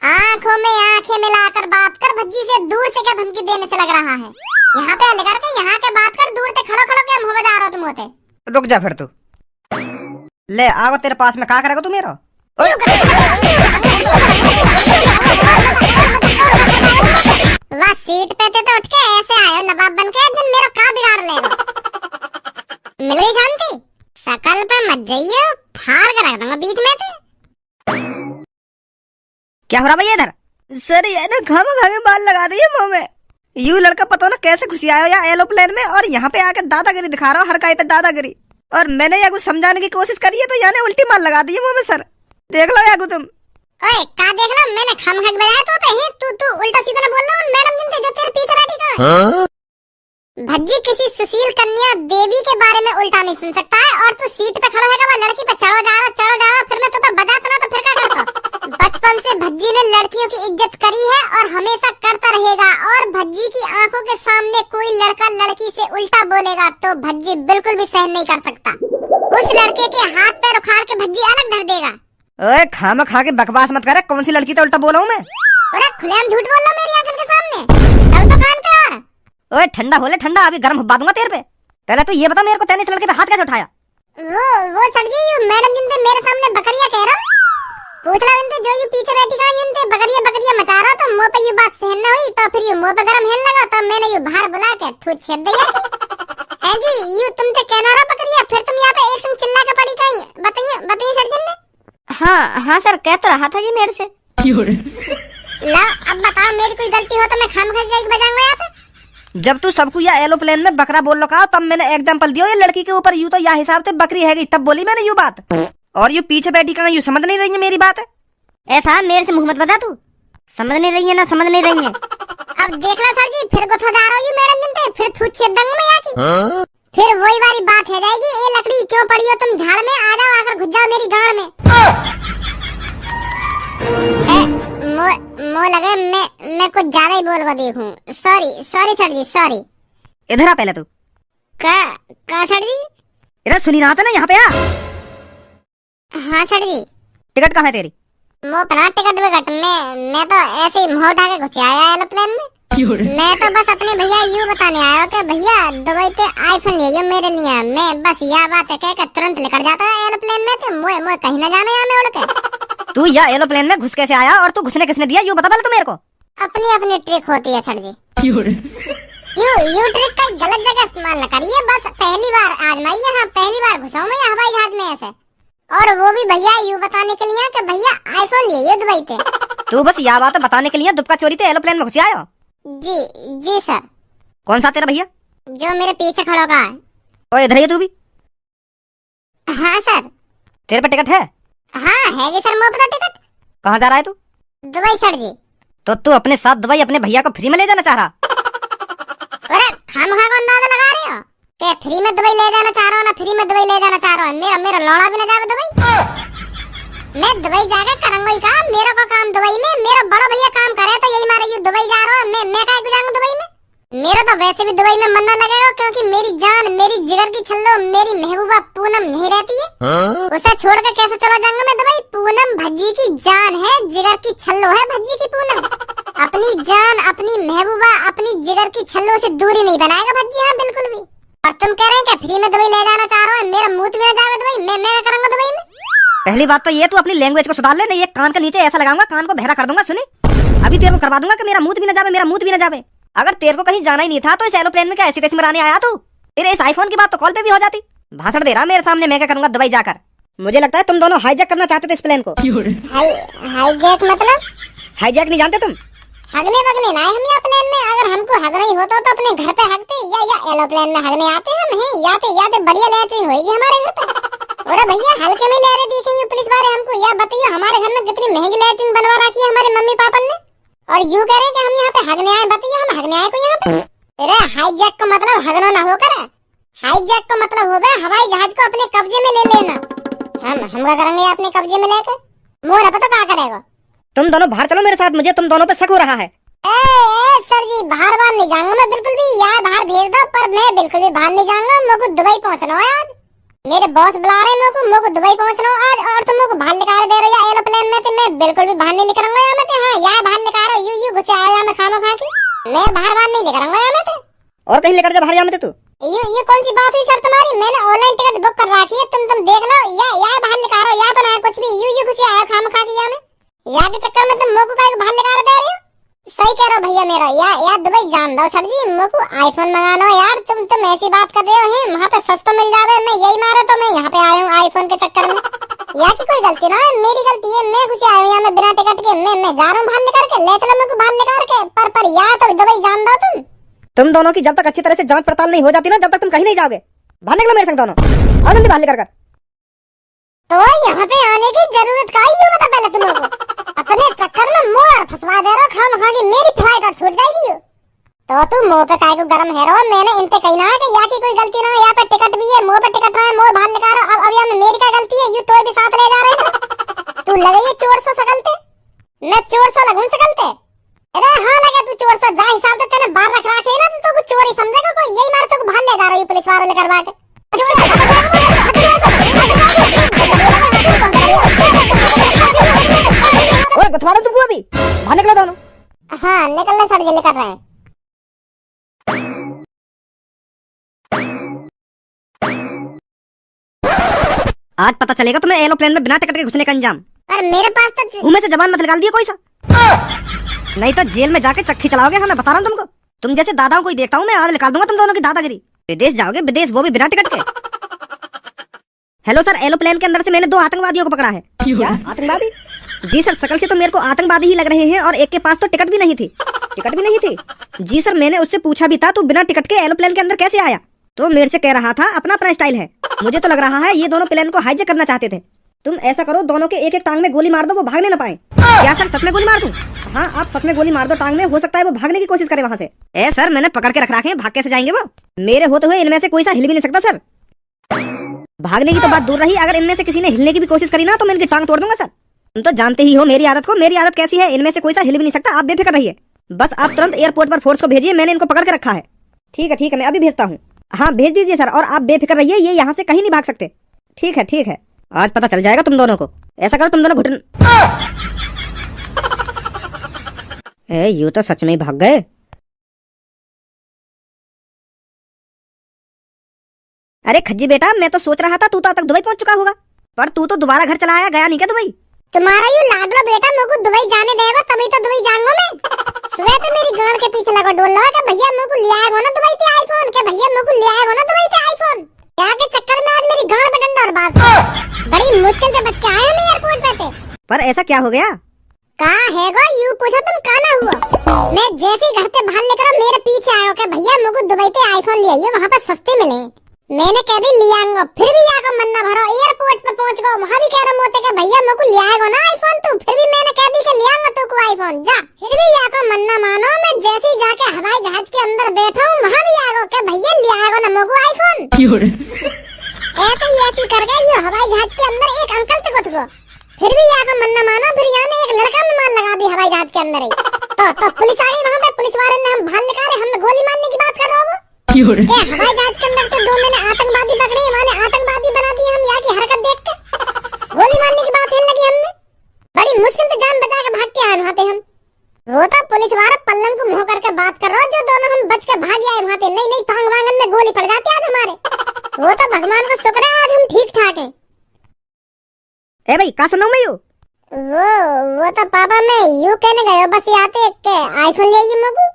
[SPEAKER 1] आंखों में आंखें मिलाकर बात कर। भज्जी से दूर से क्या धमकी देने से लग रहा है? यहाँ पे लेकर के यहाँ के बात कर, दूर से खड़ो खड़ो क्या मुँह बजा रहा हो तुम होते।
[SPEAKER 3] रुक जा फिर तू, ले आओ तेरे पास में, कहा करेगा तू मेरा?
[SPEAKER 1] वाह सीट पे थे तो उठ के ऐसे आयो नवाब बन के, एक दिन मेरा का बिगाड़ लेगा। मिल गई शांति, शकल पे मत जाइए, फाड़ कर रख दूंगा बीच में थे।
[SPEAKER 3] क्या हो रहा भैया इधर? सर ये ना खामा खा के बाल लगा दिए मुंह में। यू लड़का पता ना कैसे खुशी आया या एरोप्लेन में, और यहाँ पे आके दादागिरी दिखा रहा हो, हर काई पे दादागिरी। और मैंने या कुछ समझाने की कोशिश करी है तो यहाँ ने उल्टी मार लगा दी है मुंह में। सर देख लो यागू तुम।
[SPEAKER 1] ओए का देख लो, मैंने खामखा के बजाया तो पे तू उल्टा सीधा ना बोल रहा हूँ। मैडम जिनसे जो तेरे पीछे बैठी कहाँ है? भज्जी किसी सुशील कन्या देवी के बारे में उल्टा नहीं सुन सकता है, और तू सीट पे खड़ा है वो लड़की पे चढ़ो जा रहा, फिर मैं तुम्हें बजाता ना तो फिर क्या करता? बचपन से भज्जी ने लड़कियों की इज्जत करी है और हमेशा करता रहेगा, और भज्जी की आंखों के सामने कोई लड़का लड़की से उल्टा बोलेगा तो भज्जी बिल्कुल भी सहन नहीं कर सकता। उस लड़के के हाथ पैर उखाड़ के भज्जी अलग धर देगा।
[SPEAKER 3] ओए खामा खा के बकवास मत करे, कौन सी लड़की तो उल्टा बोला हूँ मैं?
[SPEAKER 1] अरे खुलेआम झूठ बोल रहा मेरी आंखों के सामने, तब तो कान पे आ।
[SPEAKER 3] ओए ठंडा हो ले ठंडा, अभी गर्म हुब्बा दूंगा तेरे पे। पहले तो ये बता मेरे को तैने इस लड़के पे हाथ कैसे उठाया?
[SPEAKER 1] वो सर जी मैडम जिनसे मेरे सामने बकरिया कह रहा, पूछ रहा इनसे जो ये पीछे बैठी कहाँ इनसे बकरिया बकरिया मचा रहा, तो मुंह पे ये बात सहन न हुई तो फिर ये मुंह पे गरम हेल लगा, तब मैंने ये बाहर बुला के थूत छेद दिया। है जी यू तुमसे कहना रहा बकरिया, फिर तुम यहाँ पे एक संग चिल्ला के पड़ी कहीं? बताइए सर्जन ने।
[SPEAKER 2] हाँ सर कह तो रहा था जी मेरे से।
[SPEAKER 1] ला अब बताओ, मेरी कोई गलती हो तो मैं खामखा के बजाऊंगा यहाँ पे?
[SPEAKER 3] जब तू सबको या एरोप्लेन में बकरा बोल रखा तब मैंने एग्जांपल दिया ये लड़की के ऊपर, यू तो या हिसाब से बकरी है गई, तब बोली मैंने यू बात। और यू पीछे बैठी कहाँ, यू समझ नहीं रही है मेरी बात?
[SPEAKER 2] ऐसा मेरे से मुंह मत बजा, तू समझ नहीं रही है ना, समझ नहीं रही है।
[SPEAKER 1] अब देखना सर जी, फिर गुस्सा जा रहा हूँ मैडम जिनसे, फिर थूत छेद दूंगा मैं यहाँ की। फिर वही वाली बात है जाएगी, ये लकड़ी क्यों पड़ी हो तुम झाड़ में, आ जाओ आकर घुस जाओ मेरी गाड़ में। मो लगे मैं कुछ ज्यादा ही बोल को देखूं। सॉरी सर जी सॉरी।
[SPEAKER 3] इधर आ पहले तू।
[SPEAKER 1] का सर जी?
[SPEAKER 3] इधर सुनी ना आता ना, यहाँ पे आ।
[SPEAKER 1] हाँ सर जी।
[SPEAKER 3] टिकट कहाँ है तेरी?
[SPEAKER 1] मो पना टिकट विकट मैं तो ऐसे ही मुँह उठा के घुस आया एरोप्लेन में। मैं तो बस अपने भैया यूँ बताने आया कि भैया दुबई पे आईफोन ले जाओ मेरे लिए। मैं बस यह बात है कह के तुरंत निकल जाता है एरोप्लेन में, तो मोए कहीं ना जाने यहाँ में उड़ के।
[SPEAKER 3] तू या एरोप्लेन में घुस कैसे आया और तू घुसने किसने दिया, यूँ बता पहले तू मेरे को।
[SPEAKER 1] अपनी ट्रिक होती है सर जी। यू ट्रिक का गलत जगह इस्तेमाल न करिए, बस पहली बार आजमाइए। हाँ, पहली बार घुसाऊं मैं हवाई जहाज में ऐसे, और वो भी भैया यूँ बताने के लिए कि भैया आईफोन लिए दुबई थे।
[SPEAKER 3] तू बस यह बात बताने के लिए दुबका चोरी थे एरोप्लेन में घुस आयो?
[SPEAKER 1] जी जी सर।
[SPEAKER 3] कौन सा तेरा भैया?
[SPEAKER 1] जो मेरे पीछे खड़ा है।
[SPEAKER 3] ओ इधर ही तू भी?
[SPEAKER 1] हाँ सर।
[SPEAKER 3] तेरे पे टिकट है?
[SPEAKER 1] हाँ है जी सर, मोह टिकट।
[SPEAKER 3] कहाँ जा रहा है तू?
[SPEAKER 1] दुबई सर जी।
[SPEAKER 3] तो तू अपने साथ दुबई अपने भैया को फ्री में ले जाना चाह रहा?
[SPEAKER 1] अरे खामखा को अंदाजा लगा रहे हो कि फ्री में दुबई ले जाना चाह रहा हूँ ना, फ्री में दुबई ले जाना चाह रहा हूँ? मेरा लौड़ा भी ना जावे दुबई। मैं दुबई जाकर करूंगा ही काम, मेरा को काम दुबई में। मेरा बड़ा भैया काम करे तो यही मारे, यू दुबई जा रहा हूँ मैं काहे को जाऊंगा दुबई में? मेरा तो वैसे भी दुबई में मन न लगेगा, क्योंकि मेरी जान, मेरी जिगर की छल्लो, मेरी महबूबा पूनम नहीं रहती है। उसे छोड़ के कैसे चला जाऊंगा मैं दुबई? पूनम भज्जी की जान है, जिगर की छल्लो है भज्जी की पूनम। अपनी जान, अपनी महबूबा, अपनी जिगर की छल्लो से दूरी नहीं बनाएगा भज्जी, हाँ बिल्कुल भी। और तुम कह रहे हैं कि फ्री में दुबई ले जाना चाह रहा हूँ? मेरा मुंह भी ना जावे दुबई, मैं क्या करूंगा दुबई में?
[SPEAKER 3] पहली बात तो ये तू अपनी लैंग्वेज को सुधार ले, नहीं एक कान के नीचे ऐसा लगाऊंगा कान को बहरा कर दूंगा। सुनी, अभी तेरे को करवा दूंगा कि मेरा मुंह भी ना जावे, मेरा मुंह भी ना जावे। अगर तेरे को कहीं जाना ही नहीं था तो इस एरोप्लेन में क्या ऐसी कैसी मराने आया तू? तेरे इस आईफोन की बात तो कॉल पे भी हो जाती। भाषण दे रहा मेरे सामने, मैं क्या करूंगा दुबई जाकर? मुझे लगता है तुम दोनों हाईजैक करना चाहते थे इस प्लेन को।
[SPEAKER 1] हाईजैक मतलब?
[SPEAKER 3] हाईजैक नहीं जानते तुम?
[SPEAKER 1] हगने वगने ना हम यहाँ प्लेन में। अगर हमको हगना ही होता तो अपने घर पे हगते, या एरोप्लेन में हगने आते हम हैं। याते बढ़िया लैट्रिन होगी हमारे घर पे। अरे भैया हल्के में ले रहे दिखे पुलिस वाले हमको, या बताइए हमारे घर में कितनी महंगी लैट्रिन बनवा रखी है हमारे मम्मी पापा ने, और यू कह रहे हैं कि हम यहाँ पे हगने आए? बताइए हम हगने आए को यहाँ पे? अरे हाईजैक का मतलब हगना ना होकर, हाईजैक का मतलब हो गया हवाई जहाज को अपने कब्जे में ले लेना। हम क्या करेंगे अपने कब्जे में लेकर? मोर पता क्या करेगा?
[SPEAKER 3] तुम दोनों बाहर चलो मेरे साथ, मुझे तुम दोनों पे शक हो रहा है।
[SPEAKER 1] सर जी बाहर नहीं जाऊंगा मैं बिल्कुल भी, यार बाहर भेज दो, पर मैं बिल्कुल भी बाहर नहीं जाऊंगा। मेरे को दुबई पहुंचना है आज, मेरे बॉस बुला रहे हैं मेरे को दुबई पहुंचना है आज। और तुम मेरे को बाहर निकाल दे रहे हो एरोप्लेन में, तो मैं बिल्कुल भी बाहर नहीं निकलूंगा यहाँ में। हाँ यहाँ बाहर निकाल रहा यू घुसे आया मैं खाना खा के, मैं बाहर नहीं निकलूंगा यहाँ में।
[SPEAKER 3] और कहीं लेकर जा बाहर यहाँ में तू?
[SPEAKER 1] ये कौन सी बात हुई सर तुम्हारी? मैंने ऑनलाइन टिकट बुक कर रखी है, तुम देख लो। या बाहर निकाल रहा, या तो ना कुछ भी, यू घुसे आया खाना खा के यहाँ में। या के चक्कर में तुम मेरे को काहे बाहर निकाल दे रहे हो? सही कह रहे हो भैया मेरा, या दुबई जान दो सर जी, मेरे को आईफोन मंगाना हो यार। तुम ऐसी बात कर रहे हो, वहाँ पे सस्ता मिल जावे, मैं यही मारे तो मैं यहाँ पे आया हूँ आईफोन के चक्कर में। या की कोई गलती ना है, मेरी गलती है, मैं खुशी आया हूँ यहाँ में बिना टिकट के। मैं जा रहा हूँ बाहर निकाल के, ले चलो मेरे को बाहर निकाल के। पर या तो दुबई जान दो तुम
[SPEAKER 3] दोनों की जब तक अच्छी तरह से जांच पड़ताल नहीं हो जाती ना, जब तक तुम कहीं नहीं जाओगे। बाहर निकलो मेरे संग दोनों, आओ जल्दी बाहर निकल कर।
[SPEAKER 1] तो यहाँ पे आने की जरूरत का ही बता पहले तुम लोगों को। अपने चक्कर में मुंह फंसवा दे रहे हो, खाम की मेरी फ्लाइट और छूट जाएगी। तो तू मुंह पे काय को गरम है रहो, मैंने इनसे कही ना है कि या की कोई गलती ना है। यहाँ पे टिकट भी है, मुंह पे टिकट रहा है, मुंह बाहर निकाल रहा। अब यहाँ मेरी क्या गलती है? यू तो भी साथ ले जा रहे हैं। तू लगे ये चोर सा सकलते, मैं चोर सा लगूं सकलते? अरे हाँ लगे तू चोर सा, जा हिसाब से तेने बाहर रख रखे ना तो कुछ चोरी समझेगा कोई। यही मारे तो बाहर ले जा रही पुलिस वालों ने करवा के।
[SPEAKER 3] ओए गुथवा दो तुमको अभी, बाहर निकलो दोनों।
[SPEAKER 1] हाँ निकलने सर जी निकल रहे हैं।
[SPEAKER 3] आज पता चलेगा तुम्हें एरोप्लेन में बिना टिकट के घुसने का अंजाम।
[SPEAKER 1] पर मेरे पास तो
[SPEAKER 3] मुंह में से जबान मत निकाल दिया कोई सा, नहीं तो जेल में जाके चक्की चलाओगे। हाँ मैं बता रहा हूँ तुमको, तुम जैसे दादाओं को ही देखता हूँ मैं, आज निकाल दूंगा तुम दोनों की दादागिरी। विदेश जाओगे, विदेश वो भी बिना टिकट के। हेलो सर, एरोप्लेन के अंदर से मैंने 2 आतंकवादियों को पकड़ा है। क्या आतंकवादी? जी सर, शकल से तो मेरे को आतंकवादी ही लग रहे हैं, और एक के पास तो टिकट भी नहीं थी। टिकट भी नहीं थी? जी सर, मैंने उससे पूछा भी था तू बिना टिकट के एरोप्लेन के अंदर कैसे आया, तो मेरे से कह रहा था अपना अपना स्टाइल है। मुझे तो लग रहा है ये दोनों प्लेन को हाईजैक करना चाहते थे। तुम ऐसा करो, दोनों के एक एक टांग में गोली मार दो, वो भागने ना पाए। क्या सर सच में गोली मार दूं? हाँ आप सच में गोली मार दो टांग में, हो सकता है वो भागने की कोशिश करे वहाँ से। सर मैंने पकड़ के रख रखे हैं, भाग कैसे जाएंगे वो? मेरे होते हुए इनमें से कोई सा हिल भी नहीं सकता सर। भागने की तो बात दूर रही, अगर इनमें से किसी ने हिलने की भी कोशिश करी ना तो मैं इनकी टांग तोड़ दूंगा सर। तुम तो जानते ही हो मेरी आदत को, मेरी आदत कैसी है, इनमें से कोई सा हिल भी नहीं सकता। आप बेफिक्र रहिए, बस आप तुरंत एयरपोर्ट पर फोर्स को भेजिए, मैंने इनको पकड़ के रखा है। ठीक है मैं अभी भेजता हूँ। हाँ भेज दीजिए सर, और आप बेफिक्र रहिए, ये यहाँ से कहीं नहीं भाग सकते। ठीक है, आज पता चल जाएगा तुम दोनों को। ऐसा करो तुम दोनों घुटन, यूं तो सच में ही भाग गए। अरे खज्जी बेटा, मैं तो सोच रहा था तू तो अब तक दुबई पहुंच चुका होगा, पर तू तो दोबारा घर चला आया, गया नहीं क्या दुबई?
[SPEAKER 1] तुम्हारा यू लाडला बेटा मेरे को दुबई जाने देगा तभी तो दुबई जाऊंगा मैं। सुबह तो मेरी गांड के पीछे लगा डोल रहा कि भैया मेरे को ले आएगा ना दुबई से आईफोन, के भैया मेरे को ले आएगा ना दुबई से आईफोन। क्या के चक्कर में आज मेरी गांड पे डंडा और बाज। बड़ी मुश्किल से बच के आए हम एयरपोर्ट पे थे।
[SPEAKER 3] पर ऐसा क्या हो गया?
[SPEAKER 1] कहाँ है गो यू पूछो तुम काना हुआ। मैं जैसे ही घर से बाहर लेकर मेरे पीछे आयो कि भैया मेरे को दुबई से आईफोन ले आइए, वहाँ पर सस्ते मिले। मैंने कह दी ले आऊंगा, फिर भी यहाँ को मन्ना भरो। एयरपोर्ट पे पहुँच गो, वहाँ भी कह रहे होते कि भैया मेरे को ले आएगा ना आईफोन तू, फिर भी मैंने कह दी कि ले आऊंगा तू को आईफोन जा। फिर भी यहाँ को मन्ना मानो, मैं जैसे ही जाके हवाई जहाज के अंदर बैठा हूँ वहाँ भी आएगा कि भैया ले आएगा ना मेरे को आईफोन। ऐसे कर गए ये हवाई जहाज के अंदर एक अंकल से कुछ गो, फिर भी यहाँ को मन्ना मानो, फिर यहाँ ने एक लड़का में मान लगा दी हवाई जहाज के अंदर ही। तो पुलिस आ गई वहाँ पे, पुलिस वाले ने हम बाहर निकाले, हमने गोली मारने की बात कर रहा हूँ। हवाई जहाज के अंदर तो 2 महीने आतंकवादी पकड़े, माने आतंकवादी बना दिए हम यहाँ की हरकत देख के। गोली मारने की बात हिल लगी हमने, बड़ी मुश्किल से जान बचा के भाग के आए वहाँ हम। वो तो पुलिस वाला पल्लन को मुँह करके बात कर रहा, जो दोनों हम बच के भाग आए वहाँ। नहीं टांग वांगन में गोली पड़ जाती आज हमारे। वो तो भगवान को शुक्र है आज हम ठीक ठाक है।
[SPEAKER 3] ए भाई का सुनो मैं यू?
[SPEAKER 1] वो तो पापा मैं यू कहने गयो बस आते के आईफोन ले आइए मगू।